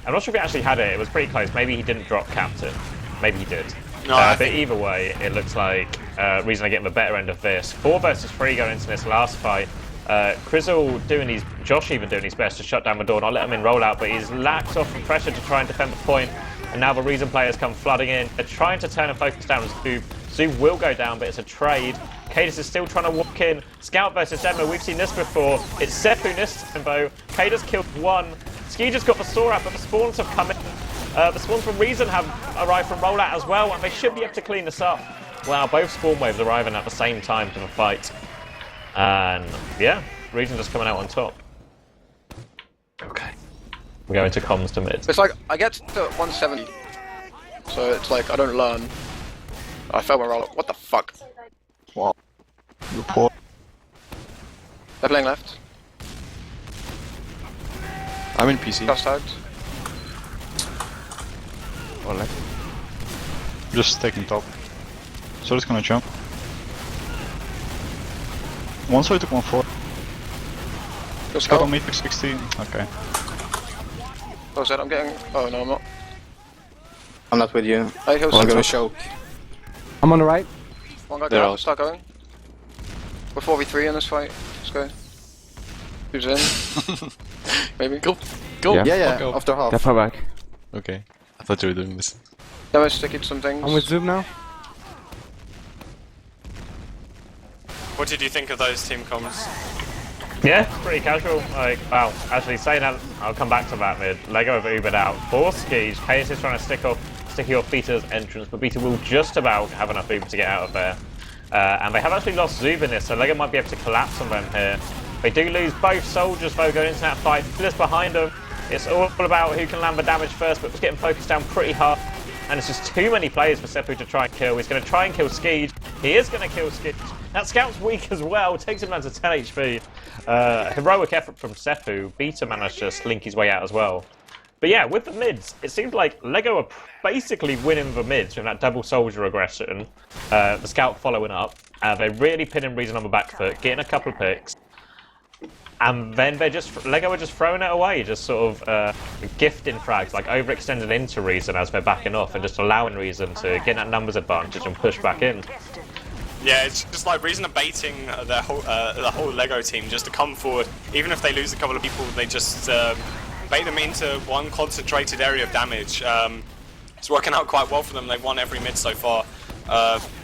I'm not sure if he actually had it. It was pretty close. Maybe he didn't drop Captain. Maybe he did. No, but either way, it looks like Reason are getting the better end of this. 4 versus 3 going into this last fight. Crizzle Josh even doing his best to shut down the door, not let him in rollout, but he's lacked off from pressure to try and defend the point. And now the Reason players come flooding in. They're trying to turn and focus down Zoob. Zoob will go down, but it's a trade. Kaidus is still trying to walk in. Scout versus Emma, we've seen this before. It's Seppu this time though. Kaidus killed one. Ski just got the saw out, but the spawns have come in. The spawns from Reason have arrived from rollout as well, and they should be able to clean this up. Wow, both spawn waves arriving at the same time to the fight. And yeah, Reason just coming out on top. Okay. We're going to comms to mid. It's like, I get to 170. So it's like, I don't learn. I failed my roll. What the fuck? What? Report. They're playing left. I'm in PC. Just tagged. Or left. Just taking top. So it's gonna jump. One side took 1-4. Just Scout go. on me, pick 16. Okay. Oh, shit, I'm getting. Oh, no, I'm not. I'm not with you. Hey, he'll I'm gonna choke. I'm on the right. One guy They're down, out. start going. We're 4v3 in this fight. Let's go. Who's in? Maybe. Go. Yeah, Go. after half. They're far back. Okay. I thought you were doing this. Now we're sticking some things. I'm with Zoom now. What did you think of those team comms? Yeah, pretty casual. Like, wow, actually saying that, I'll come back to that mid. Lego have Ubered out. 4 skis. Kaidus is trying to sticky off Beta's entrance, but Beta will just about have enough Uber to get out of there. And they have actually lost Zoob in this, so Lego might be able to collapse on them here. They do lose both soldiers though going into that fight. Phyllis behind them. It's all about who can land the damage first, but it's getting focused down pretty hard. And it's just too many players for Seppu to try and kill. He's going to try and kill Skeej. He is going to kill Skeej. That Scout's weak as well. Takes him down to 10 HP. Heroic effort from Seppu. Beta managed to slink his way out as well. But yeah, with the mids, it seems like Lego are basically winning the mids with that double soldier aggression. The Scout following up. They're really pinning Reason on the back foot, getting a couple of picks. And then Lego are just throwing it away, just sort of gifting frags, like overextending into Reason as they're backing off and just allowing Reason to get that numbers advantage and push back in. Yeah, it's just like Reason are baiting the whole Lego team just to come forward. Even if they lose a couple of people, they just bait them into one concentrated area of damage. It's working out quite well for them. They've won every mid so far.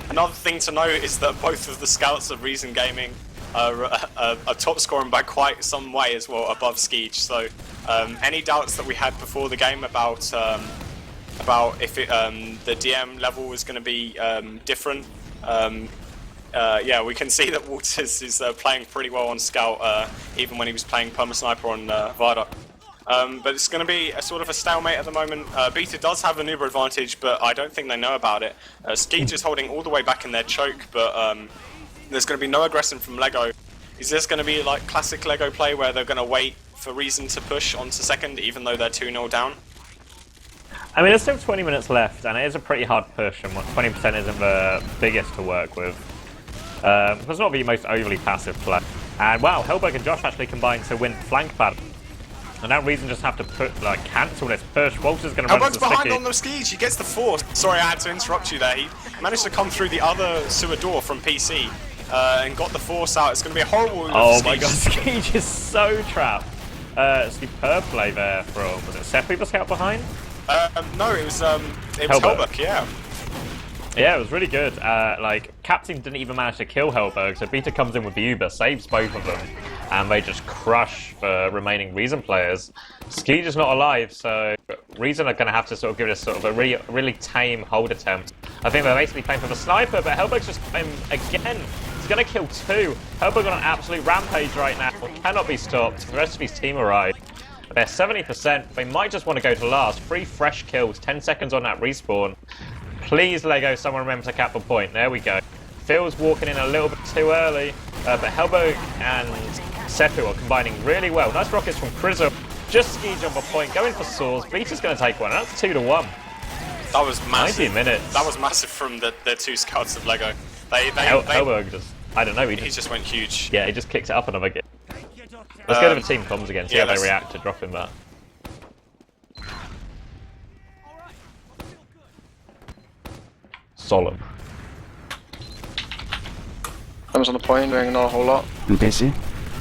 Another thing to note is that both of the scouts of Reason Gaming are top scoring by quite some way as well, above Skeej. So any doubts that we had before the game about if the DM level was going to be different, yeah, we can see that Waters is playing pretty well on Scout, even when he was playing Perma Sniper on Vada. But it's going to be a sort of a stalemate at the moment. Beta does have an Uber advantage, but I don't think they know about it. Skeej is holding all the way back in their choke, but there's going to be no aggression from Lego. Is this going to be like classic Lego play where they're going to wait for Reason to push onto second, even though they're 2-0 down? I mean, there's still 20 minutes left, and it is a pretty hard push, and 20% isn't the biggest to work with. It's not the most overly passive play. And wow, Hellberg and Josh actually combined to win flank battle. And now Reason just have to cancel this push. Walter's going to run Hellberg's to the behind sticky. on the Skeej, he gets the force. Sorry, I had to interrupt you there. He managed to come through the other sewer door from PC and got the force out. It's going to be a horrible Oh my god, Skeej is so trapped. Superb play there from, was it Seppu the scout behind? No, it was Hellberg, yeah. Yeah, it was really good. Like, Captain didn't even manage to kill Hellberg, so Beta comes in with the Uber, saves both of them, and they just crush the remaining Reason players. Skeej is not alive, so Reason are going to have to sort of give it a sort of a really tame hold attempt. I think they're basically playing for the sniper, but Hellberg's just playing again. He's going to kill 2. Hellberg on an absolute rampage right now. Cannot be stopped. The rest of his team arrive. They're 70%. They might just want to go to last. 3 fresh kills, 10 seconds on that respawn. Please, Lego, someone remember to cap the point. There we go. Phil's walking in a little bit too early, but Hellberg and Seppu are combining really well. Nice rockets from Crizzle. Just Skeej on the point, going for swords. Beta's going to take one. That's 2-1. That was massive. 90 minutes. That was massive from the 2 scouts of Lego. Hellberg just, I don't know, he just went huge. Yeah, he just kicked it up another again. Let's go to the team comms again, see how they react to dropping that. Solemn. I was on the point doing not a whole lot. I'm busy.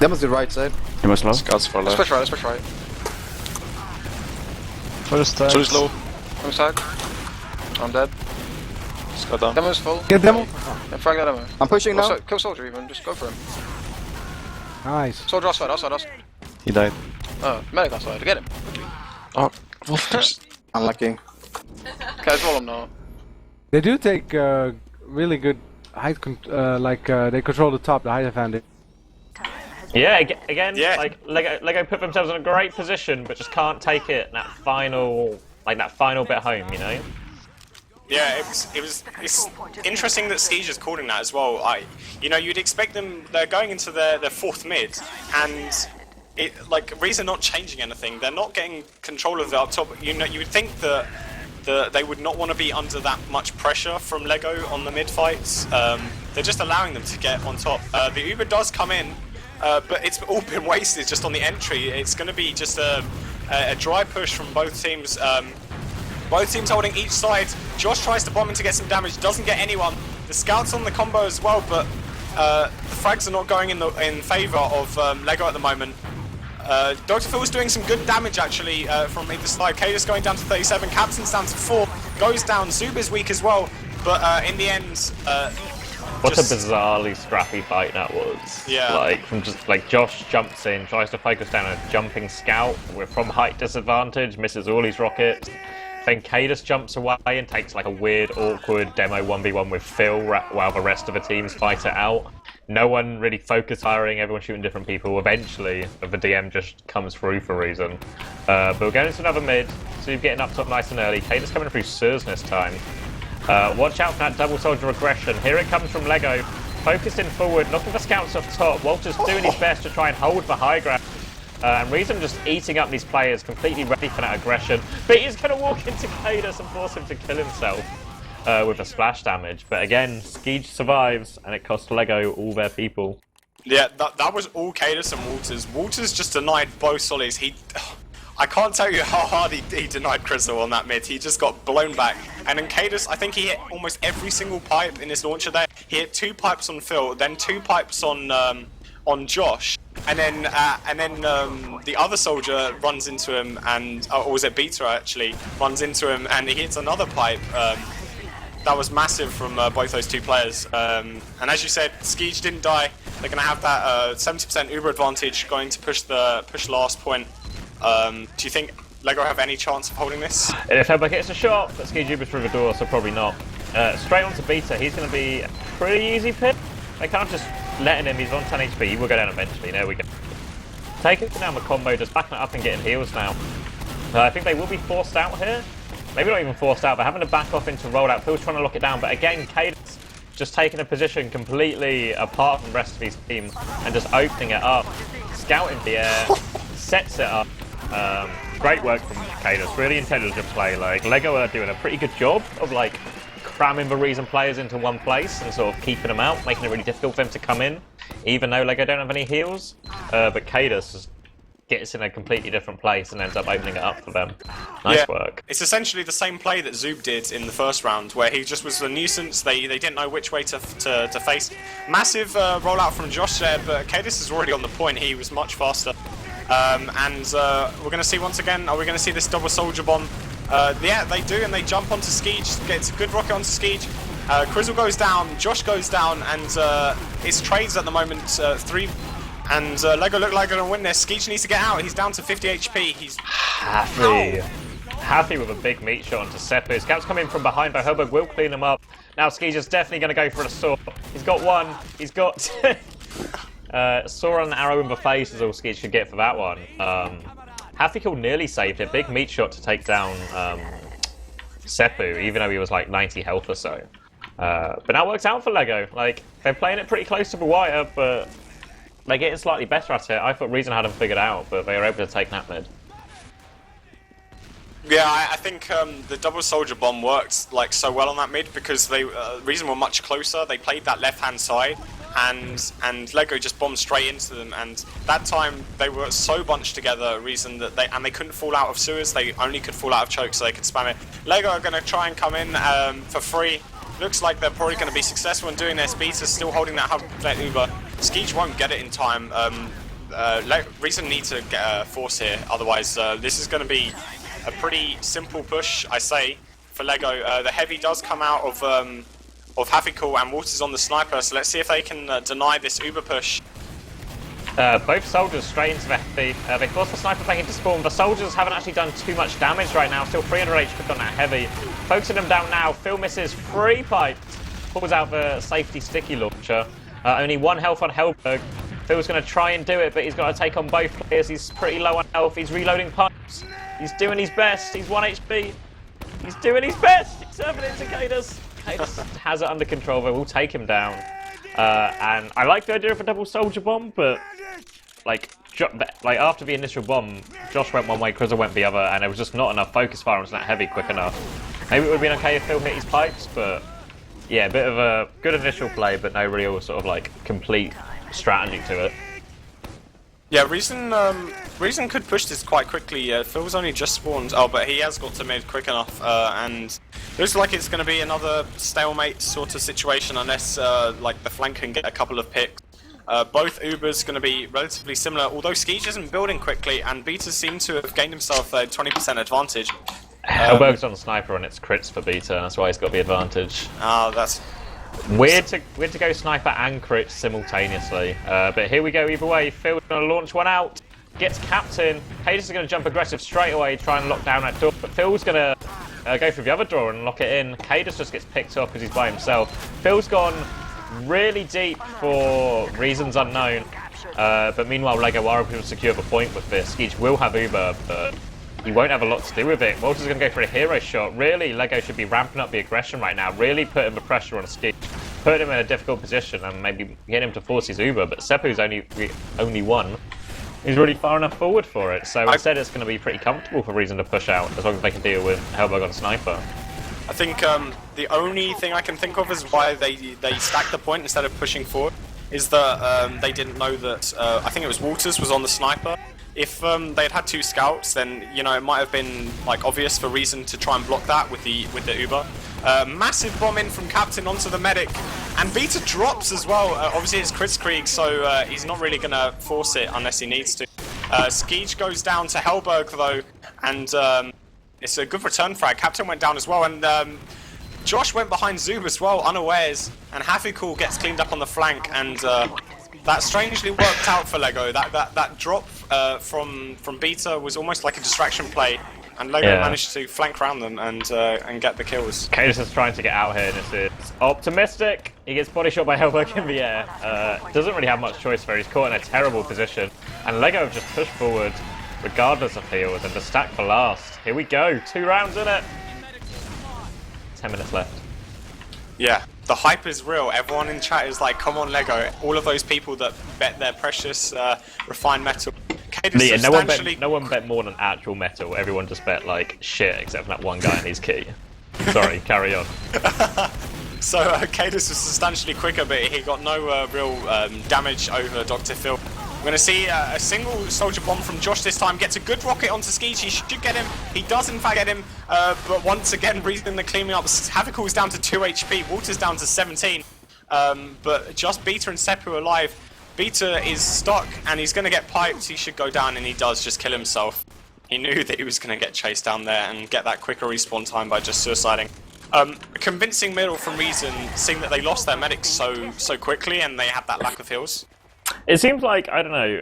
Demo's the right side. Demo's low. Scouts for Let's left. push right, let's push right. First tag. Soldier's low. Demo's tag. I'm dead. Scout down. Demo's full. Get demo. Yeah, frag that demo. I'm pushing now. Kill soldier even, just go for him. Nice. Soldier outside. He died. Oh, medic outside, get him. Oh, Wolf, there's... Unlucky. Okay, roll him now. They do take really good height. They control the top, the height advantage. Yeah, again, Yeah. like Lego put themselves in a great position, but just can't take it that final bit home, you know. Yeah, it's interesting that Skiege is calling that as well. You'd expect them. They're going into their fourth mid, and Rees are not changing anything. They're not getting control of it up top. You would think that they would not want to be under that much pressure from Lego on the mid fights. They're just allowing them to get on top. The Uber does come in, but it's all been wasted just on the entry. It's going to be just a dry push from both teams. Both teams holding each side. Josh tries to bomb in to get some damage, doesn't get anyone. The scouts on the combo as well, but the frags are not going in favour of Lego at the moment. Dr. Phil's doing some good damage actually from either side. Kaidus going down to 37, Captain's down to 4, goes down, Zuba's weak as well, but in the end... What a bizarrely scrappy fight that was. Yeah. Josh jumps in, tries to focus down a jumping scout. We're from height disadvantage, misses all his rockets. Then Kaidus jumps away and takes like a weird, awkward demo 1v1 with Phil while the rest of the teams fight it out. No one really focus hiring, everyone shooting different people. Eventually, the DM just comes through for a reason. But we're going into another mid, so you're getting up top nice and early. Kaidus coming through Sirs this time. Watch out for that double soldier aggression. Here it comes from Lego. Focusing forward, looking for scouts off top. Walter's doing his best to try and hold the high ground. And Reason just eating up these players, completely ready for that aggression. But he's going to walk into Kaidus and force him to kill himself with the splash damage. But again, Skiege survives, and it cost Lego all their people. Yeah, that was all Kaidus and Walters. Walters just denied both solis. I can't tell you how hard he denied Crystal on that mid. He just got blown back. And in Kaidus, I think he hit almost every single pipe in his launcher there. He hit 2 pipes on Phil, then 2 pipes on Josh. And then the other soldier runs into him, or was it Beta actually, runs into him and he hits another pipe. That was massive from both those 2 players. And as you said, Skiege didn't die. They're going to have that 70% Uber advantage going to push last point. Do you think Lego have any chance of holding this? If Hebler gets a shot, but Skiege Uber's through the door, so probably not. Straight on to Beta, he's going to be a pretty easy pick. They can't just letting him, he's on 10 HP, he will go down eventually, there we go. Taking down the combo, just backing it up and getting heals now. I think they will be forced out here. Maybe not even forced out, but having to back off into rollout. Phil's trying to lock it down, but again, Kaidus just taking a position completely apart from the rest of his team and just opening it up, scouting the air, sets it up. Great work from Kaidus, really intelligent play. Lego are doing a pretty good job of cramming the Reason players into one place and sort of keeping them out, making it really difficult for them to come in, even though Lego don't have any heals. But Kaidus just gets in a completely different place and ends up opening it up for them. Nice work. It's essentially the same play that Zub did in the first round, where he just was a nuisance. They didn't know which way to face. Massive rollout from Josh there, but Kaidus is already on the point. He was much faster. We're going to see once again, are we going to see this double soldier bomb? Yeah, they do, and they jump onto Skiege, gets a good rocket onto Skiege. Crizzle goes down, Josh goes down, and it's trades at the moment, 3. And Lego look like they're going to win this. Skiege needs to get out, he's down to 50 HP. He's happy with a big meat shot onto Seppu. Scouts come in from behind, but Herberg will clean them up. Now Skiege is definitely going to go for a sword. He's got 1, he's got... Sword and arrow in the face is all Skiege should get for that one. Happy nearly saved it. Big meat shot to take down Seppu, even though he was like 90 health or so. But that works out for Lego. They're playing it pretty close to the wire, but they're getting slightly better at it. I thought Reason had them figured out, but they were able to take that mid. Yeah, I think the double soldier bomb worked so well on that mid because Reason were much closer. They played that left-hand side, and Lego just bombed straight into them. And that time they were so bunched together, Reason that they couldn't fall out of sewers. They only could fall out of chokes, so they could spam it. Lego are going to try and come in for free. Looks like they're probably going to be successful in doing this. Beta's still holding that 100% Uber. Skiege won't get it in time. Reason need to get a force here, otherwise this is going to be a pretty simple push, I say, for Lego. The heavy does come out of Hafikul and Walters on the sniper, so let's see if they can deny this uber push. Both soldiers straight into the heavy. They force the sniper back into spawn. The soldiers haven't actually done too much damage right now. Still 300 HP on that heavy. Focusing them down now. Phil misses 3 pipes. Pulls out the safety sticky launcher. Only 1 health on Hellberg. Phil's going to try and do it, but he's got to take on both players. He's pretty low on health. He's reloading pipes. He's doing his best. He's 1 HP. He's doing his best. He's serving it to kaidus. kaidus has it under control. They will take him down. And I like the idea of a double soldier bomb, but like after the initial bomb, Josh went one way, Krizzle went the other, and there was just not enough focus fire onto that heavy quick enough. Maybe it would have been okay if Phil hit his pipes, but yeah, a bit of a good initial play, but no real sort of like complete strategy to it. Yeah, Reason could push this quite quickly. Phil's only just spawned. Oh, but he has got to mid quick enough, and looks like it's going to be another stalemate sort of situation unless like the flank can get a couple of picks. Both Ubers going to be relatively similar, although Skeege isn't building quickly, and Beta seem to have gained himself a 20% advantage. Hellberg's on the sniper and it's crits for Beta, that's why he's got the advantage. That's weird to go sniper and crit simultaneously, but here we go either way. Phil's going to launch one out, gets captain. kaidus is going to jump aggressive straight away, try and lock down that door, but Phil's going to go through the other door and lock it in. kaidus just gets picked off because he's by himself. Phil's gone really deep for reasons unknown, but meanwhile Lego are able to secure the point with this. Skeege will have Uber, but he won't have a lot to do with it. Walter's going to go for a hero shot. Really, Lego should be ramping up the aggression right now, really putting the pressure on Skeege, put him in a difficult position and maybe get him to force his Uber, but Seppu's only one. He's really far enough forward for it, so instead it's going to be pretty comfortable for Reason to push out, as long as they can deal with Hellberg on sniper. I think the only thing I can think of is why they stacked the point instead of pushing forward is that they didn't know that I think it was Walters was on the sniper. If they had 2 scouts, then you know it might have been like obvious for Reason to try and block that with the Uber. Massive bomb in from Captain onto the medic, and Beta drops as well. Obviously it's Kritzkrieg, so he's not really gonna force it unless he needs to. Skeege goes down to Hellberg though, and it's a good return frag. Captain went down as well, and Josh went behind Zoom as well, unawares, and Hafikul gets cleaned up on the flank, and that strangely worked out for Lego. That drop from Beta was almost like a distraction play, and Lego managed to flank around them and get the kills. kaidus is trying to get out here, and it's optimistic. He gets body shot by Hellberg in the air. Doesn't really have much choice there. He's caught in a terrible position, and Lego have just pushed forward regardless of heals and just stack for last. Here we go, 2 rounds in it. 10 minutes left. Yeah, the hype is real. Everyone in chat is like, come on Lego. All of those people that bet their precious refined metal. Yeah, no one bet more than actual metal. Everyone just bet like shit except for that one guy and his key. Sorry, carry on. So kaidus was substantially quicker, but he got no real damage over Dr. Phil. We're going to see a single soldier bomb from Josh this time. Gets a good rocket onto Skeege. He should get him. He does in fact get him. But once again, Reason the cleaning up. Havikul's down to 2 HP. Walter's down to 17. But just Beta and Seppu alive. Beta is stuck and he's going to get piped. He should go down, and he does just kill himself. He knew that he was going to get chased down there and get that quicker respawn time by just suiciding. A convincing middle from Reason, seeing that they lost their medics so quickly and they had that lack of heals. It seems like, I don't know,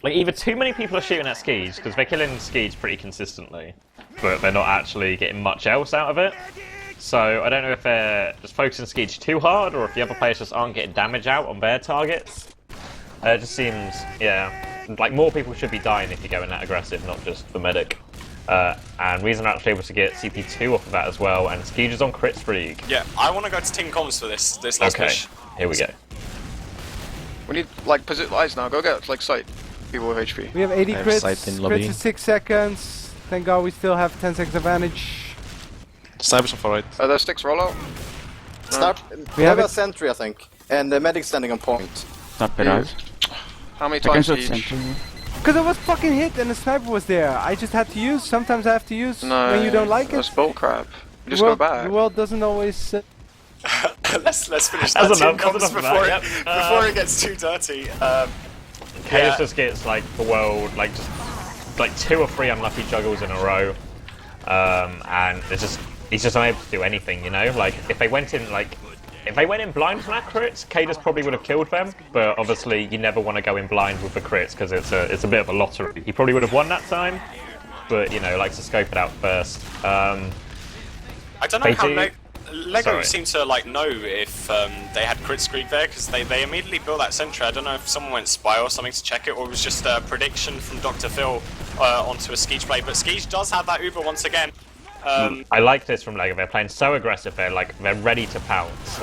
like either too many people are shooting at Skeege, because they're killing Skeege pretty consistently, but they're not actually getting much else out of it. So I don't know if they're just focusing Skeege too hard, or if the other players just aren't getting damage out on their targets. It just seems, yeah, like more people should be dying if you're going that aggressive, not just the medic. And Reason are actually able to get CP2 off of that as well, and Skeege is on Kritzkrieg. Yeah, I want to go to Team Comms for this last push. Here we go. We need like position eyes now. Go get like sight. People with HP. We have 80 I have crits. sight in lobby. Crits is 6 seconds. Thank God we still have 10 seconds advantage. Snipers on far right. The sticks roll out. Start. We have a sentry, I think, and the medic standing on point. Not bad. How many times each? Because I was fucking hit and the sniper was there. I just had to use. Sometimes I have to use when you don't like it. That's bullcrap. You just go back. The world doesn't always. Let's finish that Team Comms before it gets too dirty. Kaidus just gets like the world, like just like 2 or 3 unlucky juggles in a row, and he's just unable to do anything, you know. Like if they went in blind from that crits, Kaidus probably would have killed them. But obviously, you never want to go in blind with the crits because it's a bit of a lottery. He probably would have won that time, but you know, likes to scope it out first. I don't know how Lego seemed to like know if they had crit streak there, because they immediately built that sentry. I don't know if someone went spy or something to check it, or it was just a prediction from Dr. Phil onto a Skeech play. But Skeech does have that Uber once again. I like this from Lego. They're playing so aggressive. They're ready to pounce,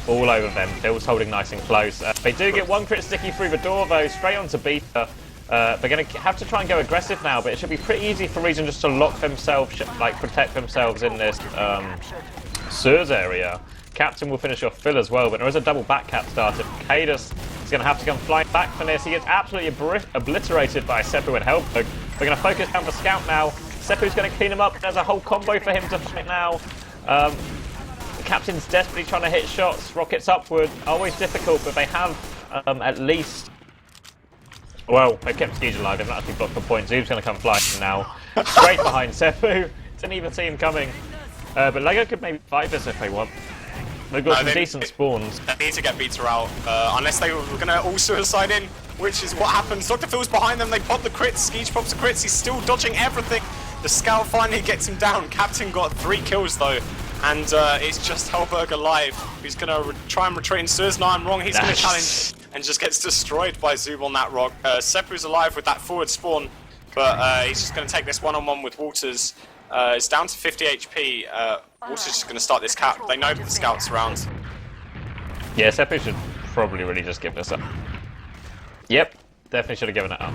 all over them. Phil's holding nice and close. They do get 1 crit sticky through the door though, straight onto Beta. They're going to have to try and go aggressive now, but it should be pretty easy for Reason just to lock themselves, like protect themselves in this Surs area. Captain will finish off Phil as well, but there is a double back cap started. Kaidus is going to have to come flying back from this. He gets absolutely obliterated by Seppu and Hellberg. They're going to focus down the scout now. Seppu's going to clean him up. There's a whole combo for him to fight now. The Captain's desperately trying to hit shots. Rockets upward. Always difficult, but they have at least... Well, they kept Skeech alive. They've not actually blocked the point. Zoob's going to come flying now. Straight behind Seppu. Didn't even see him coming. But Lego could maybe fight this if they want. They've got some decent spawns. They need to get Beta out, unless they were going to all suicide in, which is what happens. Dr. Phil's behind them, they pop the crits, Skeech pops the crits, he's still dodging everything. The scout finally gets him down. Captain got 3 kills though, and it's just Hellberg alive. He's going to try and retreat in Surs. No, I'm wrong, he's going to challenge and just gets destroyed by Zoob on that rock. Seppu's alive with that forward spawn, but he's just going to take this one-on-one with Walters. It's down to 50 HP. Walters just going to start this cap. They know that the scout's around. Yeah, Seppu should probably really just give this up. Yep, definitely should have given it up.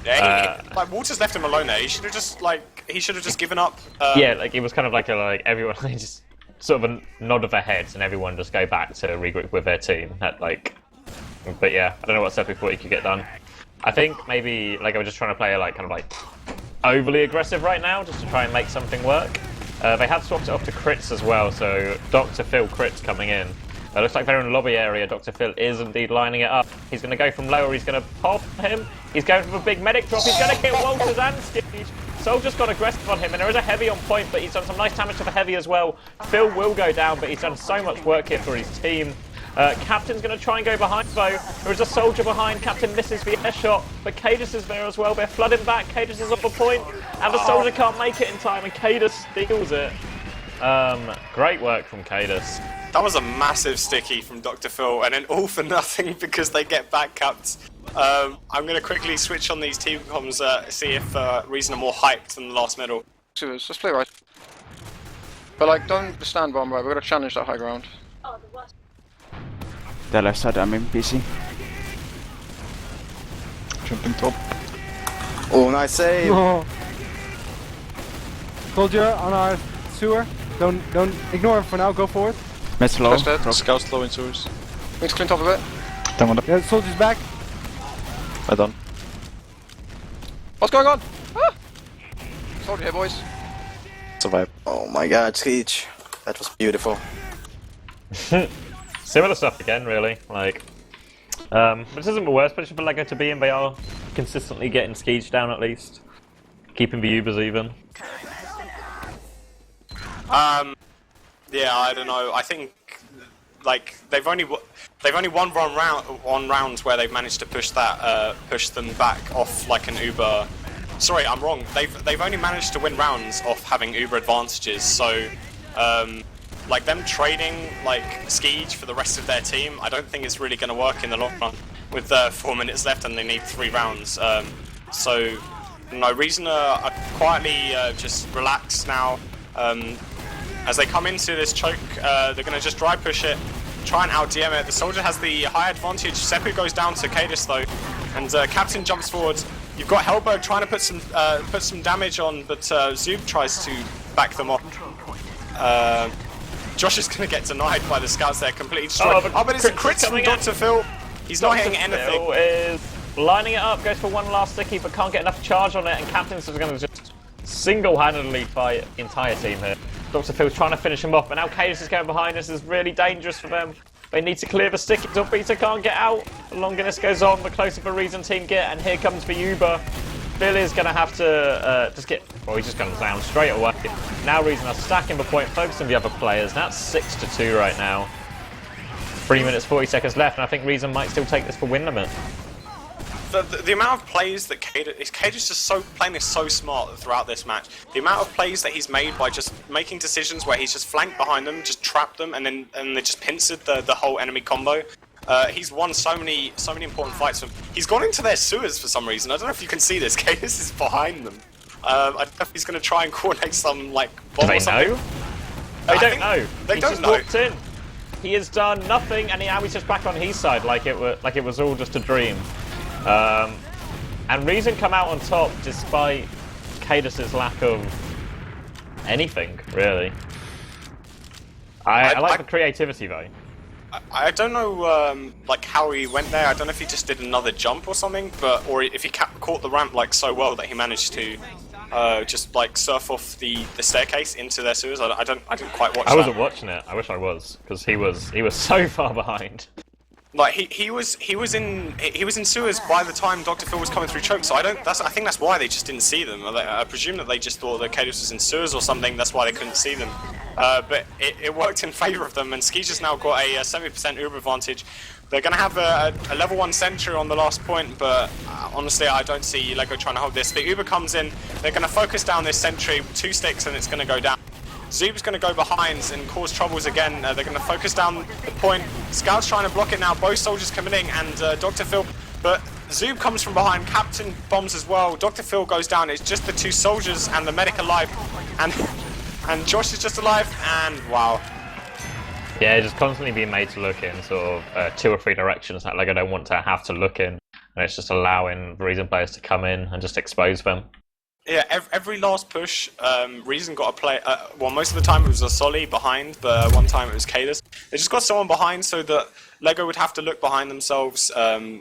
Yeah, like Walters left him alone there. He should have just given up. Yeah, like it was kind of like everyone just sort of a nod of their heads, and everyone just go back to regroup with their team. But yeah, I don't know what Seppu thought he could get done. I think maybe like I was just trying to play overly aggressive right now, just to try and make something work. They have swapped it off to crits as well, so Dr. Phil crits coming in. Looks like they're in the lobby area. Dr. Phil is indeed lining it up. He's going to go from lower, he's going to pop him. He's going for a big medic drop, he's going to kill Walters and Skeech. Soldier's got aggressive on him, and there is a heavy on point, but he's done some nice damage to the heavy as well. Phil will go down, but he's done so much work here for his team. Captain's going to try and go behind though. There is a soldier behind. Captain misses the air shot, but Kaidus is there as well. They're flooding back. Kaidus is off a point, and the soldier can't make it in time, and Kaidus steals it. Great work from Kaidus. That was a massive sticky from Dr. Phil, and then all for nothing because they get back capped. I'm going to quickly switch on these team comms, see if Reason are more hyped than the last medal. Let's play right. But like, don't stand bomb right. We've got to challenge that high ground. The left side, I'm in busy. Jumping top. Oh, nice save. Oh. Soldier on our sewer. Don't ignore him for now. Go forward. Med's low. Scout's low in sewers. Need to clean top of it. Down on the... Yeah, soldier's back. I done. What's going on? Ah! Soldier here, boys. Survive. Oh my god, Skeech. That was beautiful. Similar stuff again, really. Like, this isn't the worst position for Lego to be in. They are consistently getting Skeech down at least, keeping the Ubers even. Yeah, I don't know. I think like they've only won one round where they've managed to push them back off like an Uber. Sorry, I'm wrong. They've only managed to win rounds off having Uber advantages. So. Like them trading like Skeech for the rest of their team, I don't think it's really going to work in the long run. With 4 minutes left and they need 3 rounds, so no reason to quietly just relax now. As they come into this choke, they're going to just dry push it, try and out DM it. The soldier has the high advantage. Seppu goes down to Kaidus though, and Captain jumps forward. You've got Hellberg trying to put some damage on, but Zoob tries to back them off. Josh is going to get denied by the scouts there, completely destroyed. Oh, but it's a crit from Dr. Phil. He's not hitting anything. Phil is lining it up, goes for one last sticky, but can't get enough charge on it, and Captain's is going to just single-handedly fight the entire team here. Dr. Phil's trying to finish him off, but now Kaidus is going behind. This is really dangerous for them. They need to clear the stickies or Beta can't get out. The longer this goes on, the closer the Reason team get, and here comes the Uber. Billy's going to have to just get... Well, he's just gone down straight away. Now Reason are stacking the point, focusing the other players. Now it's 6-2 right now. 3 minutes, 40 seconds left, and I think Reason might still take this for win limit. The amount of plays that Kaidus just playing this so smart throughout this match. The amount of plays that he's made by just making decisions where he's just flanked behind them, just trapped them, and they just pincered the whole enemy combo. He's won so many important fights for them. He's gone into their sewers for some reason. I don't know if you can see this. Kaidus is behind them. I don't know if he's going to try and coordinate some like bomb Do they or something. know? They don't know. They He's don't just know. walked in. He has done nothing, and now he's just back on his side, like it was all just a dream. And Reason come out on top despite Kaidus' lack of anything, really. I like the creativity though. I don't know like how he went there. I don't know if he just did another jump or something, or if he caught the ramp like so well that he managed to just like surf off the staircase into their sewers. I didn't quite watch that. I wasn't watching it. I wish I was, because he was so far behind. Like he was in sewers by the time Dr. Phil was coming through choke. So I think that's why they just didn't see them. I presume that they just thought that Kaidus was in sewers or something. That's why they couldn't see them. But it worked in favour of them, and Ski's just now got a 70% Uber advantage. They're going to have a level 1 sentry on the last point, but honestly I don't see Lego trying to hold this. The Uber comes in, they're going to focus down this sentry, 2 sticks, and it's going to go down. Zoob's going to go behind and cause troubles again. They're going to focus down the point. Scout's trying to block it now. Both soldiers coming in, and Dr. Phil. But Zoob comes from behind. Captain bombs as well. Dr. Phil goes down. It's just the 2 soldiers and the medic alive. And Josh is just alive. And wow. Yeah, just constantly being made to look in sort of 2 or 3 directions that Lego don't want to have to look in. And it's just allowing Reason players to come in and just expose them. Yeah, every last push, Reason got a play. Well, most of the time it was a Solly behind, but one time it was Kaidus. They just got someone behind so that Lego would have to look behind themselves,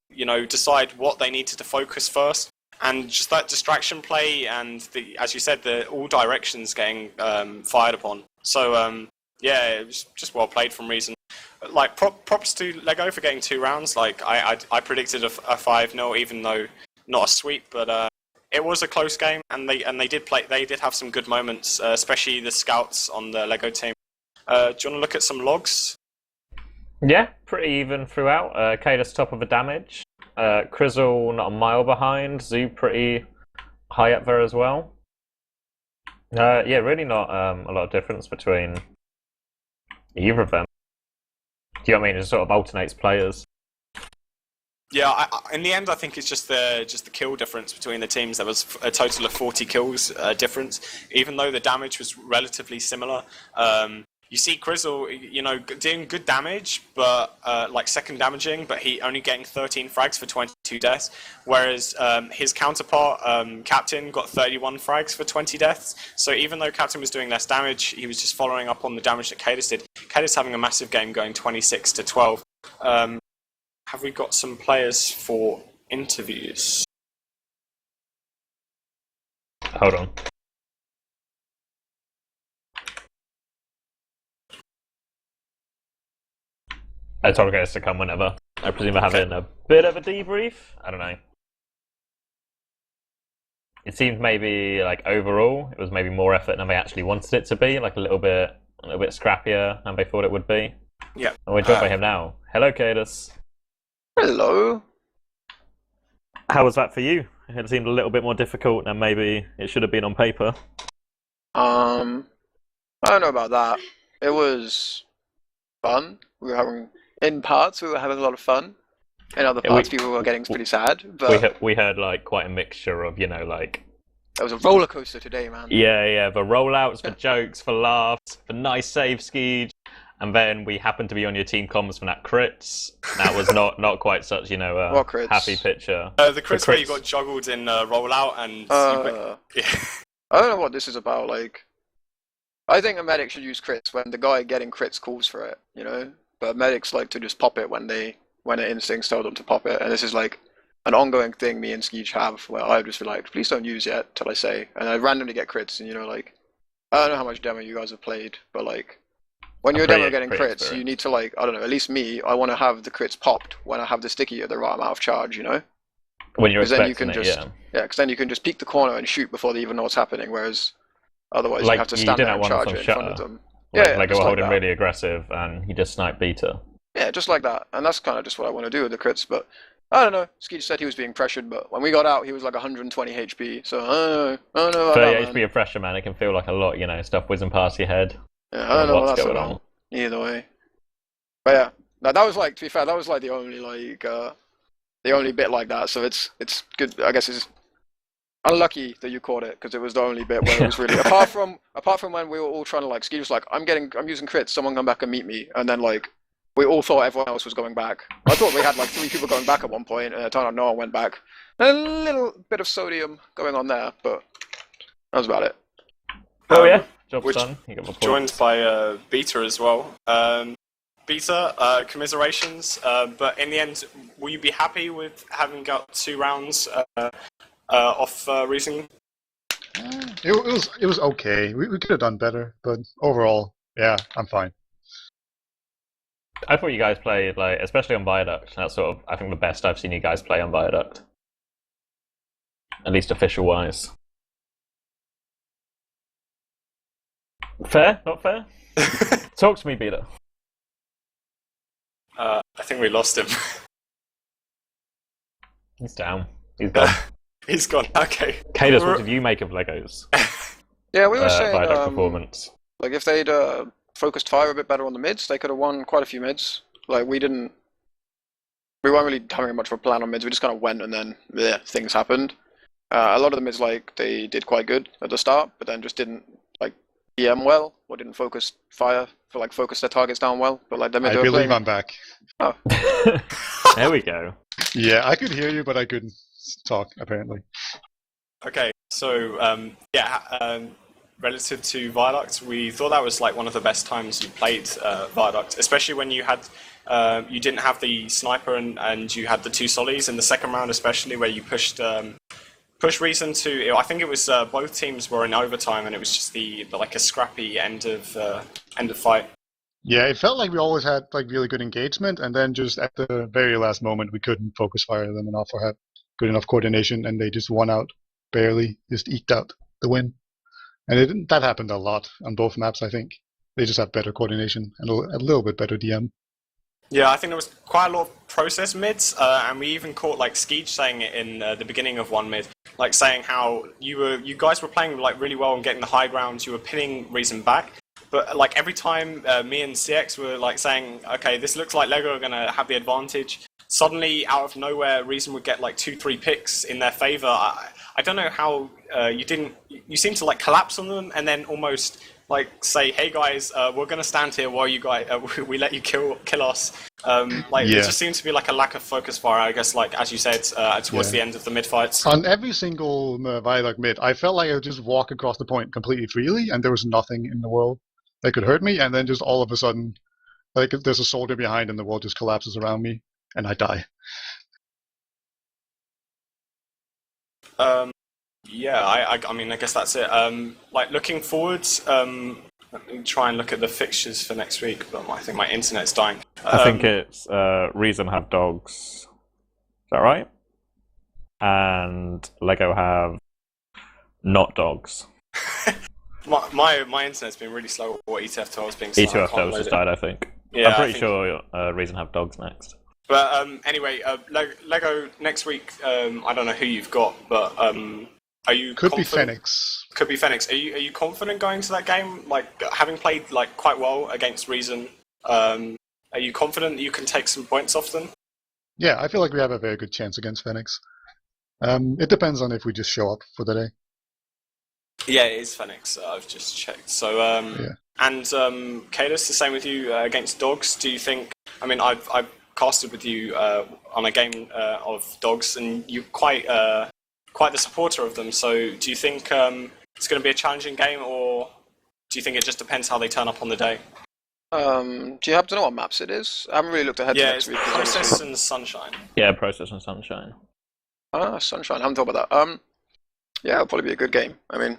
you know, decide what they needed to focus first, and just that distraction play and as you said, the all directions getting fired upon. So yeah, it was just well played from Reason. Like props to Lego for getting 2 rounds. Like I predicted a 5-0, even though not a sweep, but. It was a close game, and they did play. They did have some good moments, especially the scouts on the Lego team. Do you want to look at some logs? Yeah, pretty even throughout. Kaidus top of the damage. Krizzle not a mile behind. Zoo pretty high up there as well. Yeah, really not a lot of difference between either of them. Do you know what I mean? It just sort of alternates players. Yeah, in the end, I think it's just the kill difference between the teams. There was a total of 40 kills difference, even though the damage was relatively similar. You see Krizzle, you know, doing good damage, but like second damaging, but he only getting 13 frags for 22 deaths, whereas his counterpart, Captain, got 31 frags for 20 deaths. So even though Captain was doing less damage, he was just following up on the damage that Kaidus did. Kaidus having a massive game, going 26-12. Have we got some players for interviews? Hold on. I told guys to come whenever. I presume we're having a bit of a debrief. I don't know. It seemed maybe like overall it was maybe more effort than they actually wanted it to be, like a little bit scrappier than they thought it would be. Yeah. And we're joined by him now. Hello, Kaidus. Hello. How was that for you? It seemed a little bit more difficult than maybe it should have been on paper. I don't know about that. It was fun. We were having a lot of fun. In other parts, people were getting pretty sad. But we heard like quite a mixture of, you know, like it was a roller coaster today, man. Yeah, the rollouts, for jokes, for laughs, for nice save Ski. And then we happened to be on your team comms for that crits. That was not quite such, you know, a happy picture. The crits where you got juggled in rollout and... yeah. I don't know what this is about, like... I think a medic should use crits when the guy getting crits calls for it, you know? But medics like to just pop it when their instincts tell them to pop it. And this is like an ongoing thing me and Skeech have, where I just be like, please don't use it till I say. And I randomly get crits, and you know, like... I don't know how much demo you guys have played, but like... When you're pretty- demo getting pretty crits, you experienced. need to like, I don't know, at least me, I want to have the crits popped when I have the sticky at the right amount of charge, you know? When you're Because then you expecting can it, just, yeah. yeah, because then you can just peek the corner and shoot before they even know what's happening, whereas otherwise Like, you have to you stand did there that and one charge from it in front of Shutter. them. Like, Yeah, Lego just were like holding that. really aggressive, and he just sniped Beta. Yeah, just like that. And that's kind of just what I want to do with the crits, but I don't know. Skeet said he was being pressured, but when we got out, he was like 120 HP, so I don't know about 30 that, HP man. of pressure, man, it can feel like a lot, you know, stuff whizzing past your head. Yeah, I don't know what what's that's going about. on. Either way. But yeah, that was like, to be fair, that was like the only like, the only bit like that, so it's good. I guess it's unlucky that you caught it, because it was the only bit where it was really, apart from when we were all trying to like, Skeet was like, I'm using crits, someone come back and meet me, and then like, we all thought everyone else was going back. I thought we had like 3 people going back at one point, and it turned out no one went back. A little bit of sodium going on there, but that was about it. Oh yeah, job's which done. You got my point. Joined by Beta as well. Beta, commiserations, but in the end, will you be happy with having got 2 rounds off Reason? It was okay. We could have done better, but overall, yeah, I'm fine. I thought you guys played, like, especially on Viaduct, that's sort of, I think, the best I've seen you guys play on Viaduct. At least official-wise. Fair? Not fair? Talk to me, Beta. I think we lost him. He's down. He's gone. He's gone. Okay. Kaidus, what did you make of Legos? Yeah, we were saying, Viaduct performance. like if they'd focused fire a bit better on the mids, they could have won quite a few mids. Like we weren't really having much of a plan on mids. We just kind of went, and then things happened. A lot of the mids, like they did quite good at the start, but then just didn't like DM well, or didn't focus fire for like focus their targets down well. But like I believe I'm back. Oh. There we go. Yeah, I could hear you, but I couldn't talk apparently. Okay, so relative to Viaduct, we thought that was like one of the best times you played Viaduct, especially when you had you didn't have the sniper and you had the 2 solis in the second round, especially where you pushed Reason to. I think it was both teams were in overtime, and it was just the like a scrappy end of fight. Yeah, it felt like we always had like really good engagement, and then just at the very last moment we couldn't focus fire them enough or have good enough coordination, and they just won out barely, just eked out the win. And that happened a lot on both maps, I think. They just have better coordination and a little bit better DM. Yeah, I think there was quite a lot of process mids, and we even caught like Skeej saying it in the beginning of one mid, like saying how you guys were playing like really well and getting the high grounds, you were pinning Reason back, but like every time me and CX were like saying, okay, this looks like Lego are gonna have the advantage. Suddenly, out of nowhere, Reason would get like 2-3 picks in their favor. I don't know how you seem to like collapse on them and then almost like say, hey guys, we're gonna stand here while you guys we let you kill us. There just seems to be like a lack of focus fire, I guess, like as you said towards the end of the mid fights. On every single Viaduct mid, I felt like I would just walk across the point completely freely, and there was nothing in the world that could hurt me. And then just all of a sudden, like there's a soldier behind, and the world just collapses around me, and I die. I mean, I guess that's it. Like looking forwards, let me try and look at the fixtures for next week, but I think my internet's dying. I think it's Reason have dogs. Is that right? And Lego have not dogs. My internet's been really slow, or ETF2L has been slow. ETF2L just died, I think. Yeah, I'm pretty sure Reason have dogs next. But anyway, Lego next week. I don't know who you've got, but are you Could confident? be Phoenix. Could be Phoenix. Are you confident going to that game? Like having played like quite well against Reason, are you confident that you can take some points off them? Yeah, I feel like we have a very good chance against Phoenix. It depends on if we just show up for the day. Yeah, it is Phoenix. I've just checked. So and Kaidus, the same with you against Dogs. Do you think? I mean, I've casted with you on a game of Dogs, and you're quite the supporter of them. So do you think it's going to be a challenging game, or do you think it just depends how they turn up on the day? Do you happen to know what maps it is? I haven't really looked ahead to next week. Yeah, it's Process and Sunshine. Yeah, Process and Sunshine. Sunshine. I haven't thought about that. Yeah, it'll probably be a good game. I mean,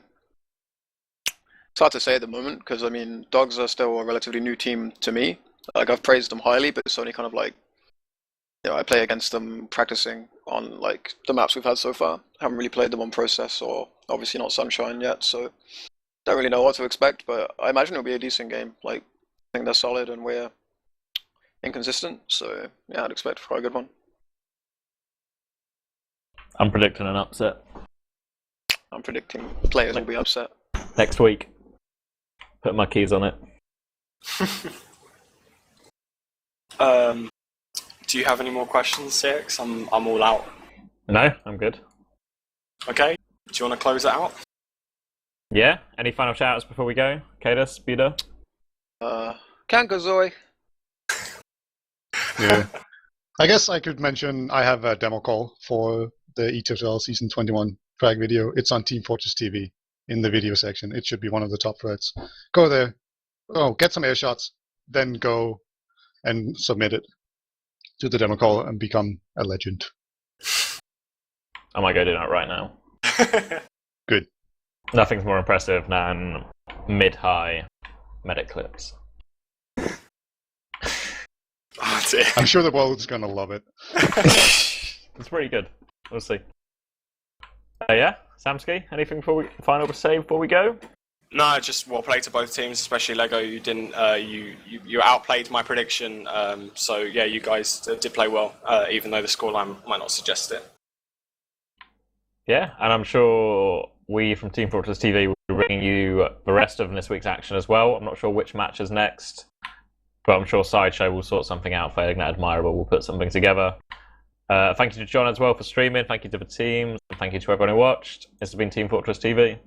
It's hard to say at the moment because I mean, Dogs are still a relatively new team to me. Like I've praised them highly, but it's only kind of like, I play against them practicing on like the maps we've had so far. I haven't really played them on Process or obviously not Sunshine yet, so don't really know what to expect. But I imagine it'll be a decent game. Like I think they're solid and we're inconsistent, so yeah, I'd expect quite a good one. I'm predicting an upset. I'm predicting players will be upset. Next week. Put my keys on it. Do you have any more questions, Six? I'm all out. No, I'm good. Okay. Do you want to close it out? Yeah? Any final shout-outs before we go? Kaidus, Buda? Kanka Zoe. Yeah. I guess I could mention I have a demo call for the ETF2L Season 21 frag video. It's on Team Fortress TV in the video section. It should be one of the top threads. Go there. Oh, get some air shots. Then go and submit it to the demo call and become a legend. I might go do that right now. Good. Nothing's more impressive than mid-high medic clips. Oh, dear. I'm sure the world's going to love it. It's pretty good. We'll see. Yeah, Samski, anything final to say before we go? No, just well played to both teams, especially Lego. You didn't, you outplayed my prediction. So yeah, you guys did play well, even though the scoreline might not suggest it. Yeah, and I'm sure we from Team Fortress TV will be bringing you the rest of this week's action as well. I'm not sure which match is next, but I'm sure Sideshow will sort something out. Failing that, Admirable will put something together. Thank you to John as well for streaming. Thank you to the team. And thank you to everyone who watched. This has been Team Fortress TV.